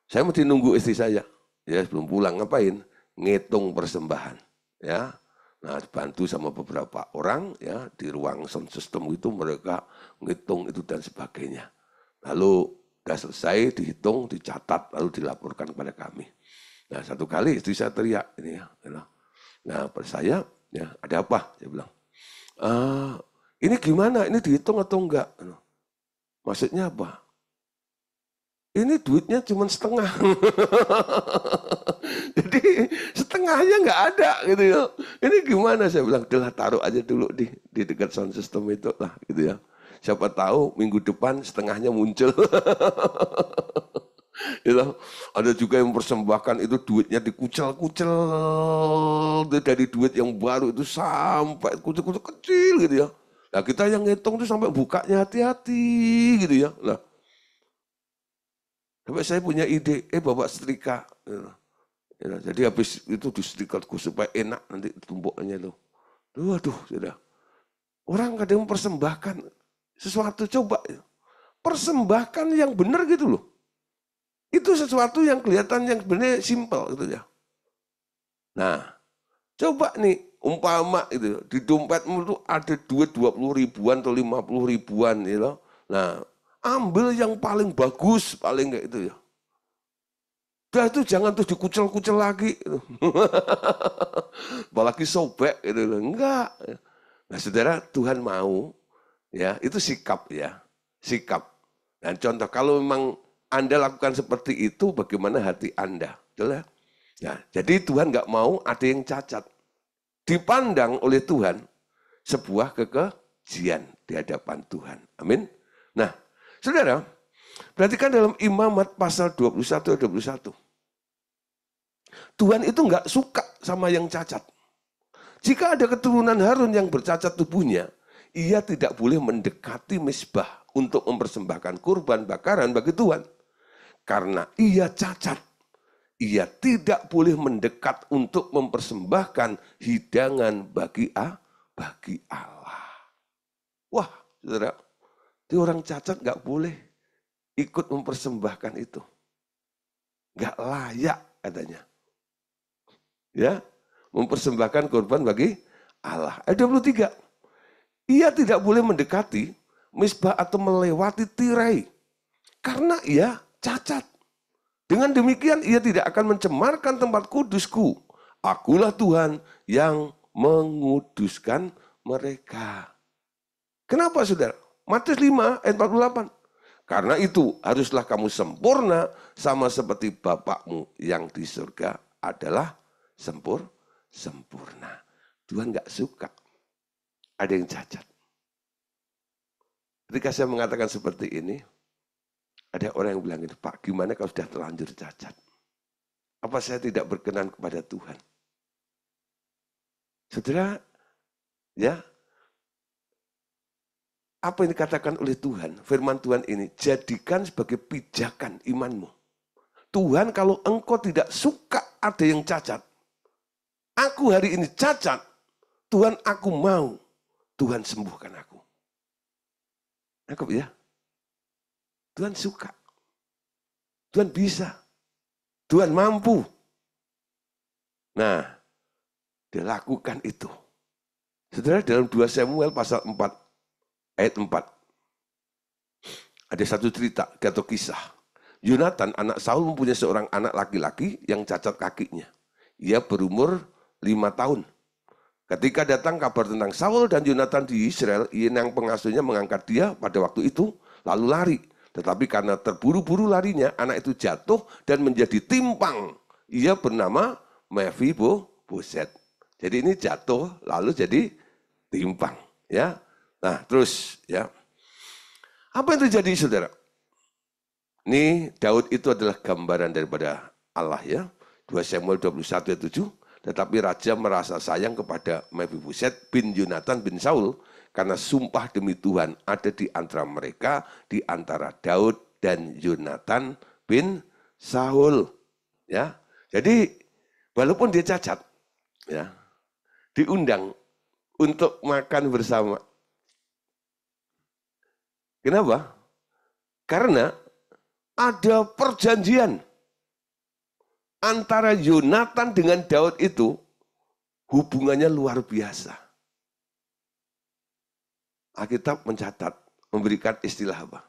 saya mesti nunggu istri saya. Ya, sebelum pulang ngapain? Ngitung persembahan. Ya, nah bantu sama beberapa orang ya di ruang sound system itu mereka ngitung itu dan sebagainya. Lalu udah selesai dihitung, dicatat, lalu dilaporkan kepada kami. Nah satu kali istri saya teriak ini ya. Nah pada saya ya ada apa? Saya bilang. Ini gimana? Ini dihitung atau enggak? Maksudnya apa? Ini duitnya cuma setengah. Jadi setengahnya nggak ada gitu ya. Ini gimana? Saya bilang, udah taruh aja dulu di dekat sound system itu lah gitu ya. Siapa tahu minggu depan setengahnya muncul. Gitu. Ada juga yang mempersembahkan itu duitnya dikucel-kucel dari duit yang baru itu sampai kucel-kucel kecil gitu ya. Nah kita yang ngitung itu sampai bukanya hati-hati gitu ya. Nah, sampai saya punya ide, bapak setrika. Ya, jadi habis itu disetrikaku supaya enak nanti tumpuknya loh. Waduh, sudah. Orang kadang mempersembahkan sesuatu, coba persembahkan yang benar gitu loh. Itu sesuatu yang kelihatan yang sebenarnya simpel gitu ya. Nah, coba nih umpama itu di dompetmu itu ada duit 20 ribuan atau 50 ribuan gitu. Nah, ambil yang paling bagus, paling kayak itu ya. Udah itu jangan tuh dikucel-kucel lagi. Apalagi sobek gitu. Enggak. Nah, saudara, Tuhan mau ya, itu sikap ya. Sikap. Dan contoh kalau memang Anda lakukan seperti itu, bagaimana hati Anda? Betul ya? Nah, jadi Tuhan nggak mau ada yang cacat. Dipandang oleh Tuhan sebuah kekejian di hadapan Tuhan. Amin. Nah, saudara, perhatikan dalam Imamat pasal 21-21. Tuhan itu nggak suka sama yang cacat. Jika ada keturunan Harun yang bercacat tubuhnya, ia tidak boleh mendekati mezbah untuk mempersembahkan kurban bakaran bagi Tuhan. Karena ia cacat, ia tidak boleh mendekat untuk mempersembahkan hidangan bagi Allah. Wah, saudara, itu orang cacat nggak boleh ikut mempersembahkan itu. Nggak layak katanya. Ya, mempersembahkan korban bagi Allah. Ayat 23. Ia tidak boleh mendekati mezbah atau melewati tirai karena ia cacat. Dengan demikian ia tidak akan mencemarkan tempat kudusku. Akulah Tuhan yang menguduskan mereka. Kenapa saudara? Matius 5 ayat 48. Karena itu haruslah kamu sempurna sama seperti Bapakmu yang di surga adalah sempurna. Tuhan gak suka ada yang cacat. Ketika saya mengatakan seperti ini, ada orang yang bilang, Pak, gimana kalau sudah terlanjur cacat? Apa saya tidak berkenan kepada Tuhan? Saudara, ya, apa yang dikatakan oleh Tuhan, firman Tuhan ini, jadikan sebagai pijakan imanmu. Tuhan, kalau engkau tidak suka ada yang cacat, aku hari ini cacat, Tuhan aku mau, Tuhan sembuhkan aku. Nangkep ya? Tuhan suka. Tuhan bisa. Tuhan mampu. Nah, dia lakukan itu. Saudara, dalam 2 Samuel pasal 4, ayat 4. Ada satu cerita atau kisah. Yonatan, anak Saul, mempunyai seorang anak laki-laki yang cacat kakinya. Ia berumur 5 tahun. Ketika datang kabar tentang Saul dan Yonatan di Israel, yang pengasuhnya mengangkat dia pada waktu itu, lalu lari. Tetapi karena terburu-buru larinya, anak itu jatuh dan menjadi timpang. Ia bernama Mephiboset. Jadi ini jatuh lalu jadi timpang. Ya, nah terus ya. Apa yang terjadi saudara? Ini Daud itu adalah gambaran daripada Allah ya. 2 Samuel 21 ayat 7. Tetapi raja merasa sayang kepada Mephiboset bin Yonatan bin Saul karena sumpah demi Tuhan ada di antara mereka, di antara Daud dan Yonatan bin Saul. Ya, jadi walaupun dia cacat, ya, diundang untuk makan bersama. Kenapa? Karena ada perjanjian antara Yonatan dengan Daud itu, hubungannya luar biasa. Alkitab mencatat, memberikan istilah apa?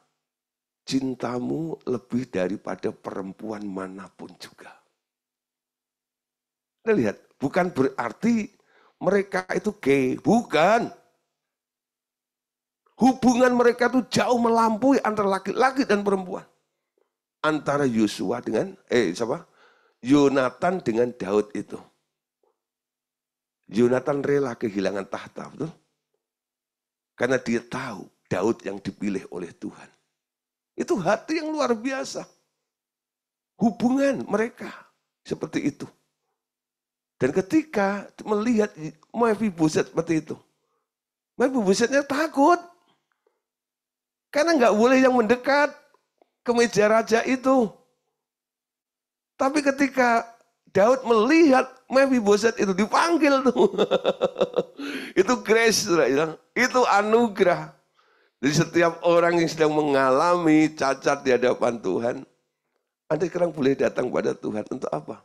Cintamu lebih daripada perempuan manapun juga. Kita lihat, bukan berarti mereka itu gay, bukan. Hubungan mereka itu jauh melampaui antara laki-laki dan perempuan. Antara Yosua dengan, Yonatan dengan Daud itu. Yonatan rela kehilangan tahta, betul? Karena dia tahu Daud yang dipilih oleh Tuhan. Itu hati yang luar biasa. Hubungan mereka seperti itu. Dan ketika melihat Mephiboset seperti itu, Mephibosetnya takut. Karena nggak boleh yang mendekat ke meja raja itu. Tapi ketika Daud melihat Mephiboset itu dipanggil tuh. Itu grace, itu anugerah. Jadi setiap orang yang sedang mengalami cacat di hadapan Tuhan, Anda sekarang boleh datang pada Tuhan untuk apa?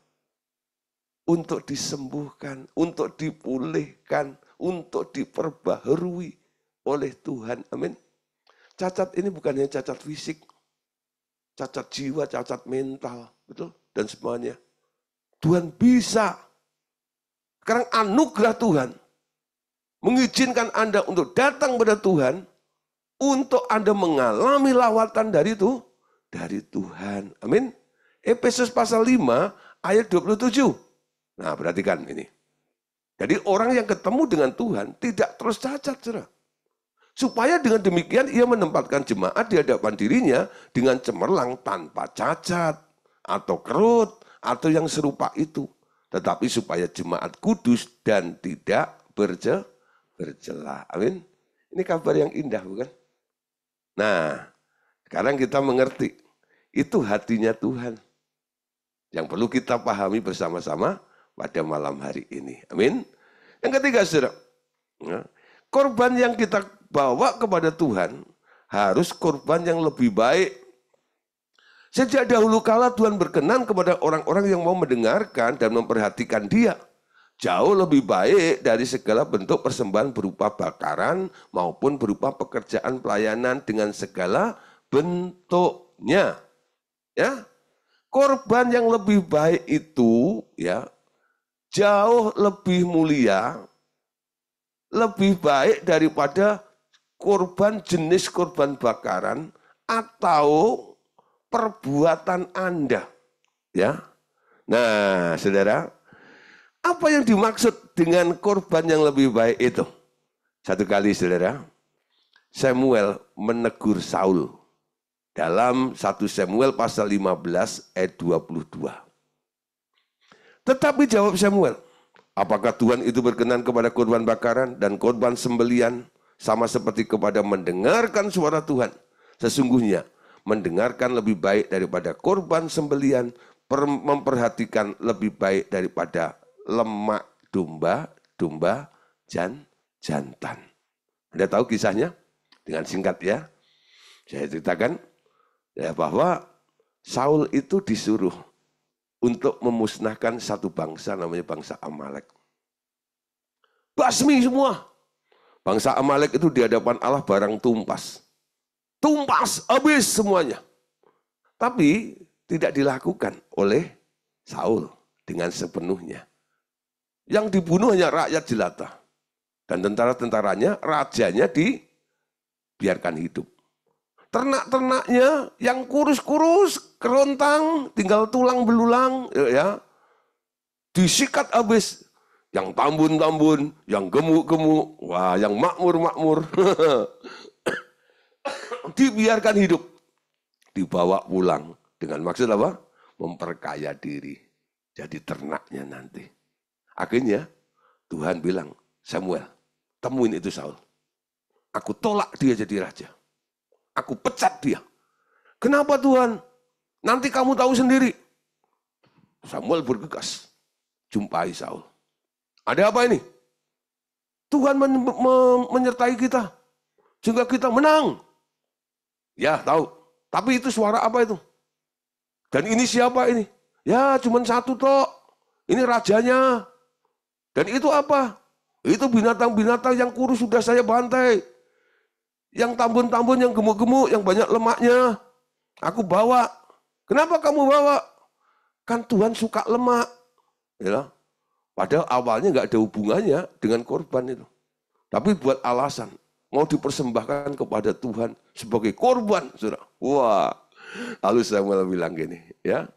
Untuk disembuhkan, untuk dipulihkan, untuk diperbaharui oleh Tuhan. Amin. Cacat ini bukan hanya cacat fisik, cacat jiwa, cacat mental, betul? Dan semuanya. Tuhan bisa. Sekarang anugerah Tuhan mengizinkan Anda untuk datang pada Tuhan, untuk Anda mengalami lawatan dari itu, dari Tuhan. Amin. Efesus pasal 5 ayat 27. Nah, perhatikan ini. Jadi orang yang ketemu dengan Tuhan tidak terus cacat, saudara. Supaya dengan demikian ia menempatkan jemaat di hadapan dirinya dengan cemerlang tanpa cacat atau kerut atau yang serupa itu. Tetapi supaya jemaat kudus dan tidak bercela. Amin. Ini kabar yang indah, bukan? Nah, sekarang kita mengerti. Itu hatinya Tuhan. Yang perlu kita pahami bersama-sama pada malam hari ini. Amin. Yang ketiga, saudara. Korban yang kita bawa kepada Tuhan harus korban yang lebih baik. Sejak dahulu kala Tuhan berkenan kepada orang-orang yang mau mendengarkan dan memperhatikan Dia. Jauh lebih baik dari segala bentuk persembahan berupa bakaran maupun berupa pekerjaan pelayanan dengan segala bentuknya. Ya, korban yang lebih baik itu ya jauh lebih mulia, lebih baik daripada korban jenis korban bakaran atau perbuatan Anda. Ya. Nah, saudara, apa yang dimaksud dengan korban yang lebih baik itu? Satu kali, saudara, Samuel menegur Saul dalam 1 Samuel pasal 15 ayat 22. Tetapi jawab Samuel, apakah Tuhan itu berkenan kepada korban bakaran dan korban sembelian sama seperti kepada mendengarkan suara Tuhan? Sesungguhnya mendengarkan lebih baik daripada korban sembelian, memperhatikan lebih baik daripada lemak domba jantan. Anda tahu kisahnya? Dengan singkat ya, saya ceritakan ya bahwa Saul itu disuruh untuk memusnahkan satu bangsa namanya bangsa Amalek. Basmi semua. Bangsa Amalek itu di hadapan Allah barang tumpas. Tumpas, habis semuanya. Tapi tidak dilakukan oleh Saul dengan sepenuhnya. Yang dibunuh hanya rakyat jelata. Dan tentara-tentaranya, rajanya dibiarkan hidup. Ternak-ternaknya yang kurus-kurus, kerontang, tinggal tulang belulang, ya, disikat habis. Yang tambun-tambun, yang gemuk-gemuk, wah, yang makmur-makmur, dibiarkan hidup, dibawa pulang dengan maksud apa? Memperkaya diri, jadi ternaknya nanti. Akhirnya Tuhan bilang, Samuel, temuin itu Saul. Aku tolak dia jadi raja. Aku pecat dia. Kenapa Tuhan? Nanti kamu tahu sendiri. Samuel bergegas. Jumpai Saul. Ada apa ini? Tuhan menyertai kita. Sehingga kita menang. Ya tahu. Tapi itu suara apa itu? Dan ini siapa ini? Ya cuma satu tok. Ini rajanya. Dan itu apa? Itu binatang-binatang yang kurus sudah saya bantai. Yang tambun-tambun, yang gemuk-gemuk, yang banyak lemaknya. Aku bawa. Kenapa kamu bawa? Kan Tuhan suka lemak. Ya. Padahal awalnya nggak ada hubungannya dengan korban itu. Tapi buat alasan. Mau dipersembahkan kepada Tuhan sebagai korban. Saudara. Wah. Lalu Samuel bilang gini. Ya.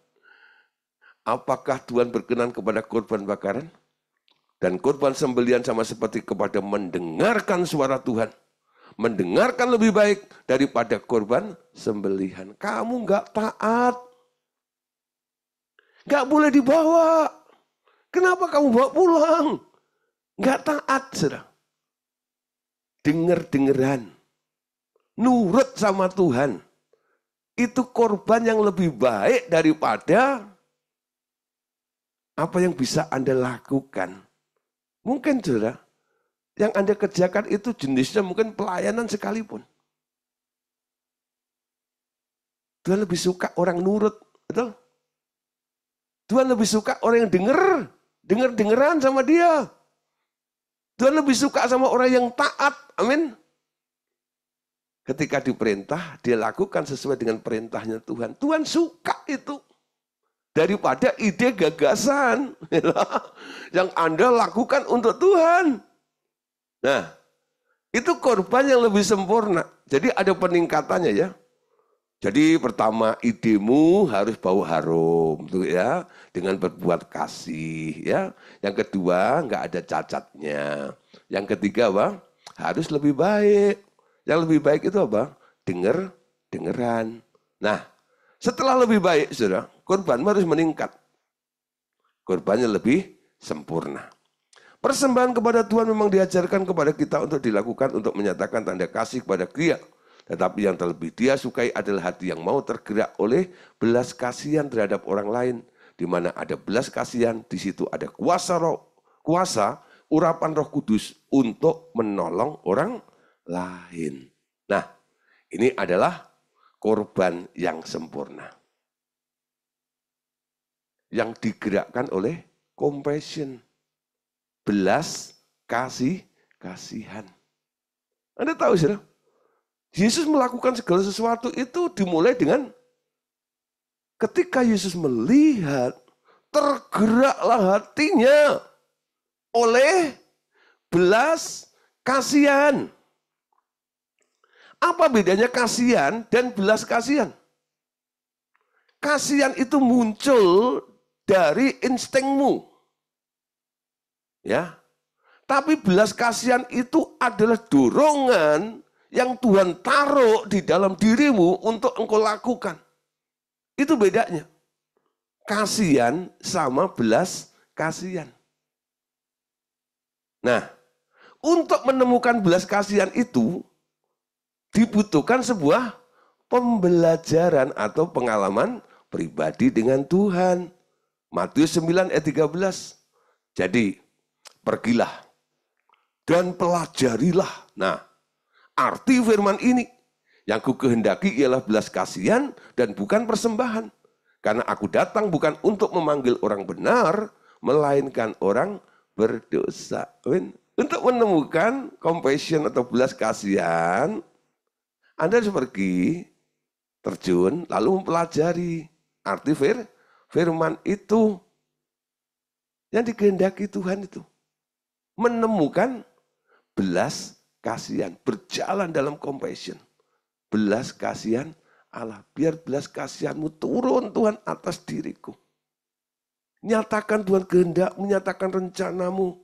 Apakah Tuhan berkenan kepada korban bakaran? Dan korban sembelihan sama seperti kepada mendengarkan suara Tuhan. Mendengarkan lebih baik daripada korban sembelihan. Kamu nggak taat. Nggak boleh dibawa. Kenapa kamu bawa pulang? Nggak taat, saudara. Dengar-dengeran. Nurut sama Tuhan. Itu korban yang lebih baik daripada apa yang bisa Anda lakukan. Mungkin, saudara, yang Anda kerjakan itu jenisnya mungkin pelayanan sekalipun. Tuhan lebih suka orang nurut, betul? Tuhan lebih suka orang yang dengeran sama dia. Tuhan lebih suka sama orang yang taat, amin. Ketika diperintah, dia lakukan sesuai dengan perintahnya Tuhan. Tuhan suka itu. Daripada ide gagasan yang Anda lakukan untuk Tuhan. Nah, itu korban yang lebih sempurna. Jadi ada peningkatannya ya. Jadi pertama idemu harus bau harum tuh ya, dengan berbuat kasih ya. Yang kedua nggak ada cacatnya. Yang ketiga apa? Harus lebih baik. Yang lebih baik itu apa? Dengeran. Nah, setelah lebih baik saudara, korban harus meningkat. Korbannya lebih sempurna. Persembahan kepada Tuhan memang diajarkan kepada kita untuk dilakukan untuk menyatakan tanda kasih kepada Dia. Tetapi yang terlebih Dia sukai adalah hati yang mau tergerak oleh belas kasihan terhadap orang lain. Di mana ada belas kasihan, di situ ada kuasa urapan Roh Kudus untuk menolong orang lain. Nah, ini adalah korban yang sempurna. Yang digerakkan oleh compassion. Belas kasihan. Anda tahu saudara? Yesus melakukan segala sesuatu itu dimulai dengan ketika Yesus melihat tergeraklah hatinya oleh belas kasihan. Apa bedanya kasihan dan belas kasihan? Kasihan itu muncul dari instingmu. Ya. Tapi belas kasihan itu adalah dorongan yang Tuhan taruh di dalam dirimu untuk engkau lakukan. Itu bedanya. Kasihan sama belas kasihan. Nah, untuk menemukan belas kasihan itu dibutuhkan sebuah pembelajaran atau pengalaman pribadi dengan Tuhan. Matius 9 ayat 13. Jadi, pergilah dan pelajarilah. Nah, arti firman ini yang ku kehendaki ialah belas kasihan dan bukan persembahan. Karena aku datang bukan untuk memanggil orang benar, melainkan orang berdosa. Untuk menemukan compassion atau belas kasihan, Anda harus pergi, terjun, lalu mempelajari arti firman itu. Yang dikehendaki Tuhan itu. Menemukan belas kasihan, berjalan dalam compassion. Belas kasihan Allah, biar belas kasihanmu turun Tuhan atas diriku. Nyatakan Tuhan kehendak, menyatakan rencanamu.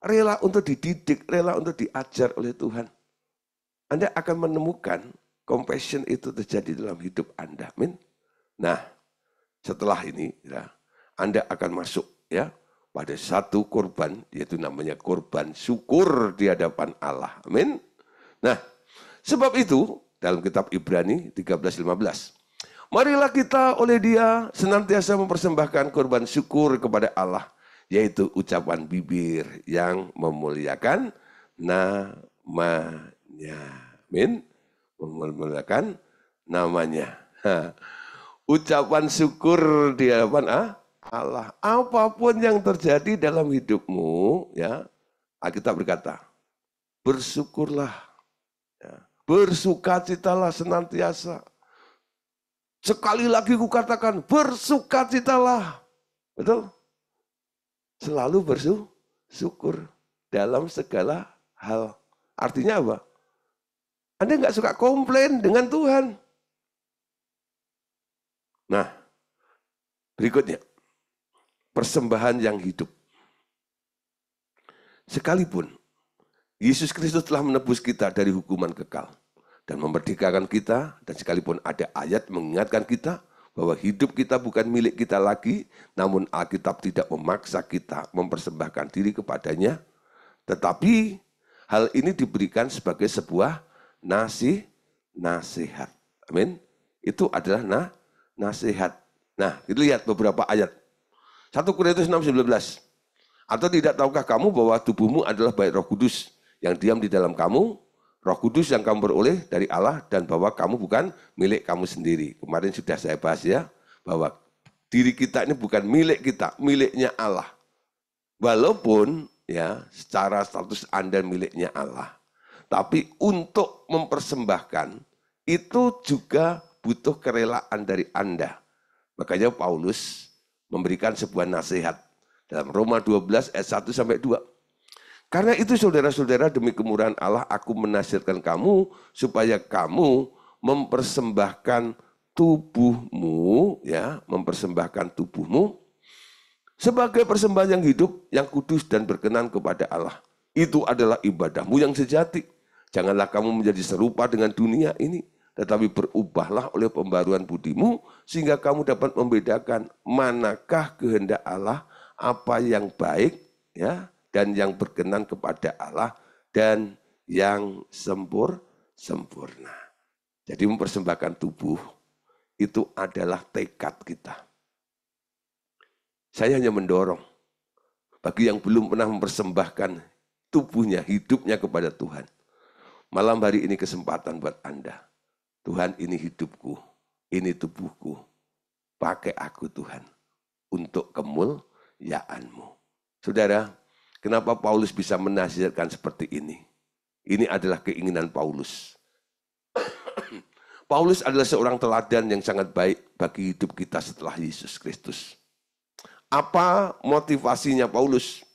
Rela untuk dididik, rela untuk diajar oleh Tuhan. Anda akan menemukan compassion itu terjadi dalam hidup Anda. Amin. Nah, setelah ini ya, Anda akan masuk ya pada satu korban, yaitu namanya korban syukur di hadapan Allah. Amin. Nah, sebab itu dalam kitab Ibrani 13:15, marilah kita oleh Dia senantiasa mempersembahkan korban syukur kepada Allah, yaitu ucapan bibir yang memuliakan namanya. Amin. Memuliakan namanya. Ucapan syukur di hadapan Allah. Apapun yang terjadi dalam hidupmu, ya, Alkitab berkata, bersyukurlah, ya, bersukacitalah senantiasa. Sekali lagi kukatakan, bersukacitalah. Betul? Selalu bersyukur dalam segala hal. Artinya apa? Anda nggak suka komplain dengan Tuhan. Nah, berikutnya, persembahan yang hidup. Sekalipun Yesus Kristus telah menebus kita dari hukuman kekal dan memerdekakan kita, dan sekalipun ada ayat mengingatkan kita bahwa hidup kita bukan milik kita lagi, namun Alkitab tidak memaksa kita mempersembahkan diri kepadanya, tetapi hal ini diberikan sebagai sebuah nasihat. Amin. Itu adalah nasihat. Nah, kita lihat beberapa ayat. 1 Korintus 6:19. Atau tidak tahukah kamu bahwa tubuhmu adalah bait Roh Kudus yang diam di dalam kamu, Roh Kudus yang kamu beroleh dari Allah, dan bahwa kamu bukan milik kamu sendiri. Kemarin sudah saya bahas ya, bahwa diri kita ini bukan milik kita, miliknya Allah. Walaupun ya secara status Anda miliknya Allah, tapi untuk mempersembahkan itu juga butuh kerelaan dari Anda. Makanya Paulus memberikan sebuah nasihat dalam Roma 12 ayat 1-2. Karena itu saudara-saudara, demi kemurahan Allah aku menasihatkan kamu supaya kamu mempersembahkan tubuhmu, ya, mempersembahkan tubuhmu sebagai persembahan yang hidup, yang kudus dan berkenan kepada Allah. Itu adalah ibadahmu yang sejati. Janganlah kamu menjadi serupa dengan dunia ini, tetapi berubahlah oleh pembaruan budimu, sehingga kamu dapat membedakan manakah kehendak Allah, apa yang baik, ya, dan yang berkenan kepada Allah, dan yang sempurna. Jadi mempersembahkan tubuh itu adalah tekad kita. Saya hanya mendorong bagi yang belum pernah mempersembahkan tubuhnya, hidupnya kepada Tuhan. Malam hari ini kesempatan buat Anda. Tuhan, ini hidupku, ini tubuhku. Pakai aku Tuhan untuk kemuliaan-Mu. Saudara, kenapa Paulus bisa menasihatkan seperti ini? Ini adalah keinginan Paulus. Paulus adalah seorang teladan yang sangat baik bagi hidup kita setelah Yesus Kristus. Apa motivasinya Paulus?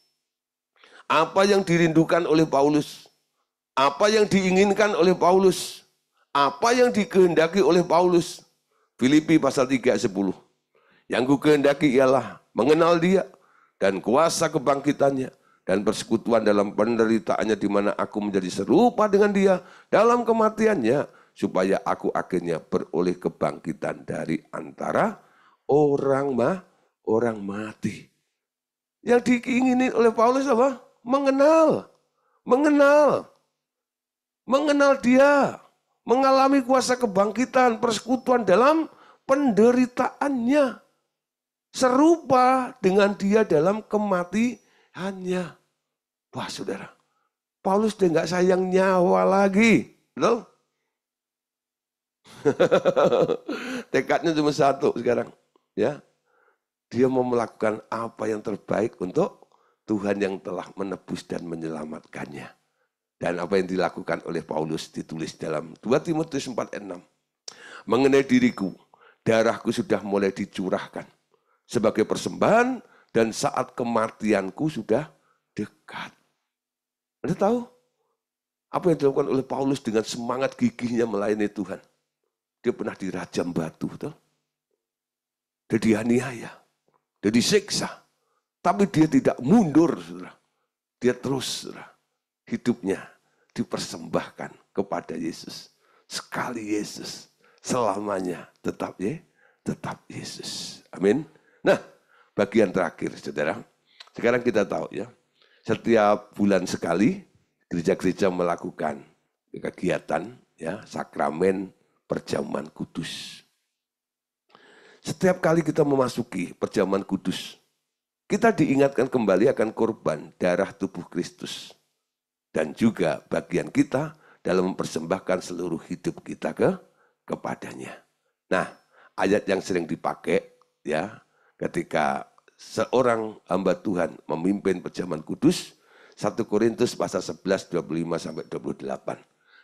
Apa yang dirindukan oleh Paulus? Apa yang diinginkan oleh Paulus? Apa yang dikehendaki oleh Paulus? Filipi pasal 3 ayat 10. Yang ku kehendaki ialah mengenal Dia dan kuasa kebangkitannya dan persekutuan dalam penderitaannya, di mana aku menjadi serupa dengan Dia dalam kematiannya, supaya aku akhirnya beroleh kebangkitan dari antara orang mati. Yang diingini oleh Paulus apa? Mengenal Dia, mengalami kuasa kebangkitan, persekutuan dalam penderitaannya, serupa dengan Dia dalam kematiannya. Wah saudara, Paulus udah nggak sayang nyawa lagi, loh. Tekadnya cuma satu sekarang, ya. Dia mau melakukan apa yang terbaik untuk Tuhan yang telah menebus dan menyelamatkannya. Dan apa yang dilakukan oleh Paulus ditulis dalam 2 Timotius 4:6. Mengenai diriku, darahku sudah mulai dicurahkan sebagai persembahan, dan saat kematianku sudah dekat. Anda tahu apa yang dilakukan oleh Paulus dengan semangat gigihnya melayani Tuhan? Dia pernah dirajam batu, betul? Dia dianiaya, dia disiksa, tapi dia tidak mundur, saudara. Dia terus, saudara, hidupnya dipersembahkan kepada Yesus. Sekali Yesus, selamanya tetap Yesus. Amin. Nah, bagian terakhir, saudara. Sekarang kita tahu ya, setiap bulan sekali gereja-gereja melakukan kegiatan ya sakramen perjamuan kudus. Setiap kali kita memasuki perjamuan kudus, kita diingatkan kembali akan korban darah tubuh Kristus. Dan juga bagian kita dalam mempersembahkan seluruh hidup kita kepadanya. Nah, ayat yang sering dipakai ya ketika seorang hamba Tuhan memimpin perjamuan kudus, 1 Korintus pasal 11, 25 sampai 28.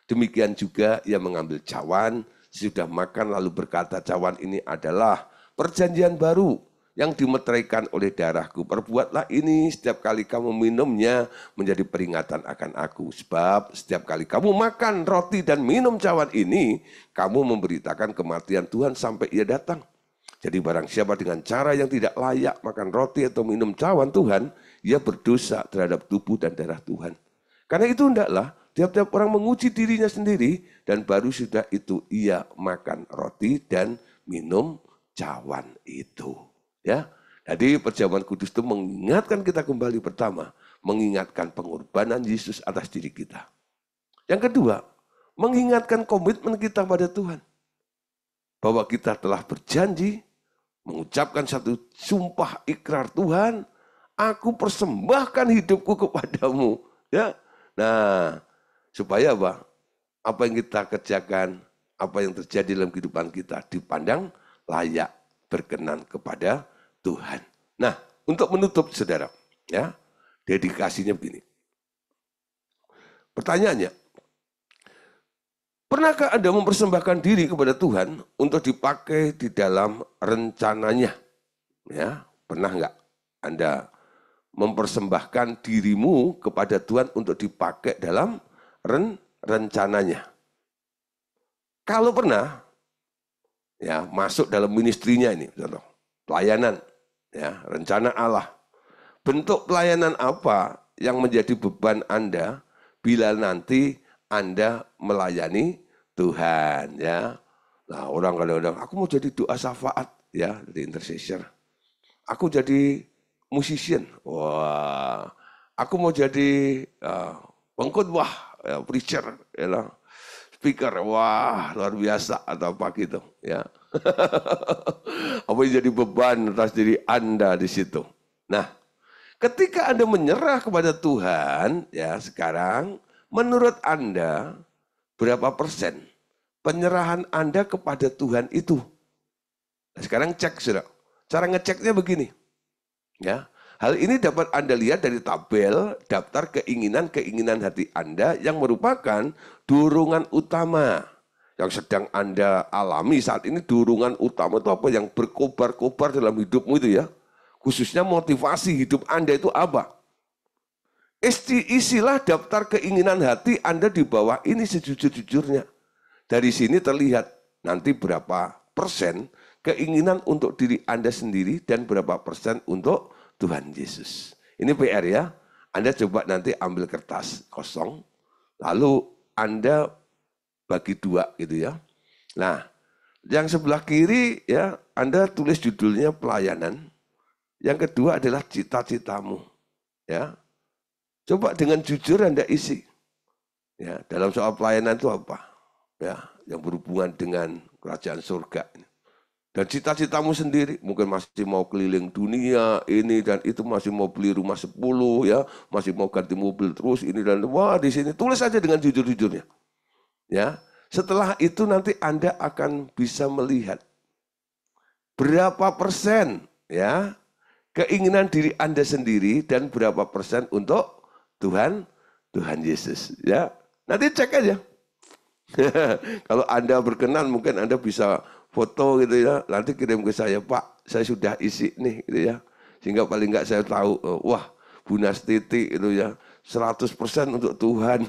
Demikian juga ia mengambil cawan, sudah makan lalu berkata, cawan ini adalah perjanjian baru yang dimeteraikan oleh darahku. Perbuatlah ini setiap kali kamu minumnya menjadi peringatan akan aku. Sebab setiap kali kamu makan roti dan minum cawan ini, kamu memberitakan kematian Tuhan sampai ia datang. Jadi barang siapa dengan cara yang tidak layak makan roti atau minum cawan Tuhan, ia berdosa terhadap tubuh dan darah Tuhan. Karena itu hendaklah tiap-tiap orang menguji dirinya sendiri, dan baru sudah itu ia makan roti dan minum cawan itu. Ya, jadi perjamuan kudus itu mengingatkan kita kembali pertama, mengingatkan pengorbanan Yesus atas diri kita. Yang kedua, mengingatkan komitmen kita pada Tuhan. Bahwa kita telah berjanji, mengucapkan satu sumpah ikrar, Tuhan, aku persembahkan hidupku kepadamu. Ya, nah, supaya apa? Apa yang kita kerjakan, apa yang terjadi dalam kehidupan kita dipandang layak, berkenan kepada Tuhan. Nah, untuk menutup saudara, ya, dedikasinya begini. Pertanyaannya, pernahkah Anda mempersembahkan diri kepada Tuhan untuk dipakai di dalam rencananya? Ya, pernah nggak Anda mempersembahkan dirimu kepada Tuhan untuk dipakai dalam rencananya? Kalau pernah, ya masuk dalam ministrinya ini, contoh pelayanan. Ya, rencana Allah. Bentuk pelayanan apa yang menjadi beban Anda bila nanti Anda melayani Tuhan, ya. Nah, orang kadang-kadang aku mau jadi doa syafaat, ya, jadi intercessor. Aku jadi musician. Wah, aku mau jadi pengkhotbah, ya, preacher, ya, speaker. Wah, luar biasa atau apa gitu, ya. Apa yang jadi beban atas diri Anda di situ. Nah, ketika Anda menyerah kepada Tuhan, ya sekarang, menurut Anda berapa persen penyerahan Anda kepada Tuhan itu? Nah, sekarang cek sudah. Cara ngeceknya begini, ya. Hal ini dapat Anda lihat dari tabel daftar keinginan-keinginan hati Anda yang merupakan dorongan utama yang sedang Anda alami saat ini. Dorongan utama itu apa yang berkobar-kobar dalam hidupmu itu, ya. Khususnya motivasi hidup Anda itu apa? Isilah daftar keinginan hati Anda di bawah ini sejujur-jujurnya. Dari sini terlihat nanti berapa persen keinginan untuk diri Anda sendiri dan berapa persen untuk Tuhan Yesus. Ini PR, ya. Anda coba nanti ambil kertas kosong, lalu Anda bagi dua gitu, ya. Nah, yang sebelah kiri, ya, Anda tulis judulnya pelayanan. Yang kedua adalah cita-citamu, ya. Coba dengan jujur Anda isi. Ya, dalam soal pelayanan itu apa? Ya, yang berhubungan dengan kerajaan surga. Dan cita-citamu sendiri, mungkin masih mau keliling dunia, ini dan itu, masih mau beli rumah 10, ya, masih mau ganti mobil terus, ini dan wah, di sini tulis saja dengan jujur-jujurnya. Ya, setelah itu nanti Anda akan bisa melihat berapa persen, ya, keinginan diri Anda sendiri dan berapa persen untuk Tuhan Yesus, ya. Nanti cek aja. Kalau Anda berkenan, mungkin Anda bisa foto gitu, ya. Nanti kirim ke saya, Pak, saya sudah isi nih gitu, ya. Sehingga paling enggak saya tahu, wah, Bu Nastiti itu, ya, 100% untuk Tuhan.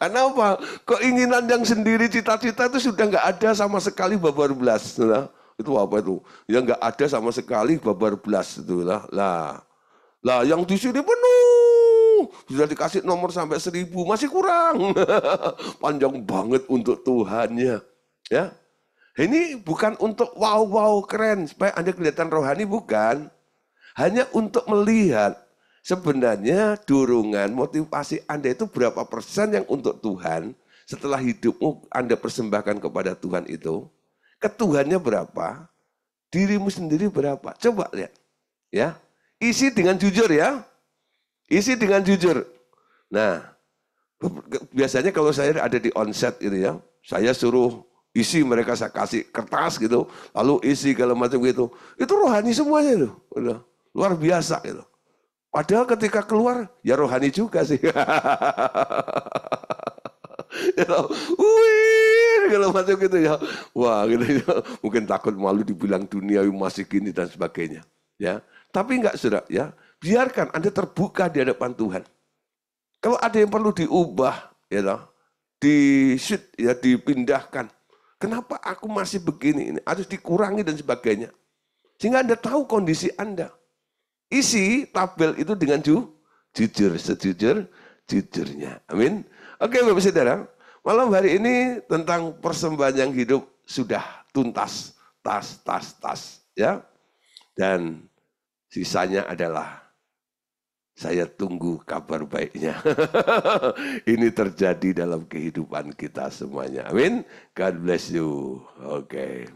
Karena apa? Keinginan yang sendiri, cita-cita itu sudah nggak ada sama sekali babar belas. Nah, itu apa itu? Yang nggak ada sama sekali babar belas itu lah. Lah, yang di sini penuh. Sudah dikasih nomor sampai 1000, masih kurang. Panjang banget untuk Tuhannya. Ya. Ini bukan untuk wow keren supaya Anda kelihatan rohani, bukan. Hanya untuk melihat sebenarnya dorongan motivasi Anda itu berapa persen yang untuk Tuhan. Setelah hidupmu Anda persembahkan kepada Tuhan itu, ke Tuhannya berapa, dirimu sendiri berapa. Coba lihat. Ya, isi dengan jujur ya. Isi dengan jujur. Nah, biasanya kalau saya ada di onset gitu ya, saya suruh isi, mereka saya kasih kertas gitu, lalu isi kalau macam gitu. Itu rohani semuanya itu. Udah luar biasa gitu. Padahal ketika keluar ya rohani juga sih. Wih, kalau macam gitu ya. Wah, gitu ya. Mungkin takut malu dibilang duniawi masih gini dan sebagainya. Ya, tapi enggak Saudara ya. Biarkan Anda terbuka di hadapan Tuhan. Kalau ada yang perlu diubah, ya toh, dipindahkan. Kenapa aku masih begini? Ini harus dikurangi dan sebagainya. Sehingga Anda tahu kondisi Anda. Isi tabel itu dengan jujur, jujurnya. Amin. Oke Bapak Saudara, malam hari ini tentang persembahan yang hidup sudah tuntas, tas, ya. Dan sisanya adalah saya tunggu kabar baiknya. Ini terjadi dalam kehidupan kita semuanya. Amin. God bless you. Oke.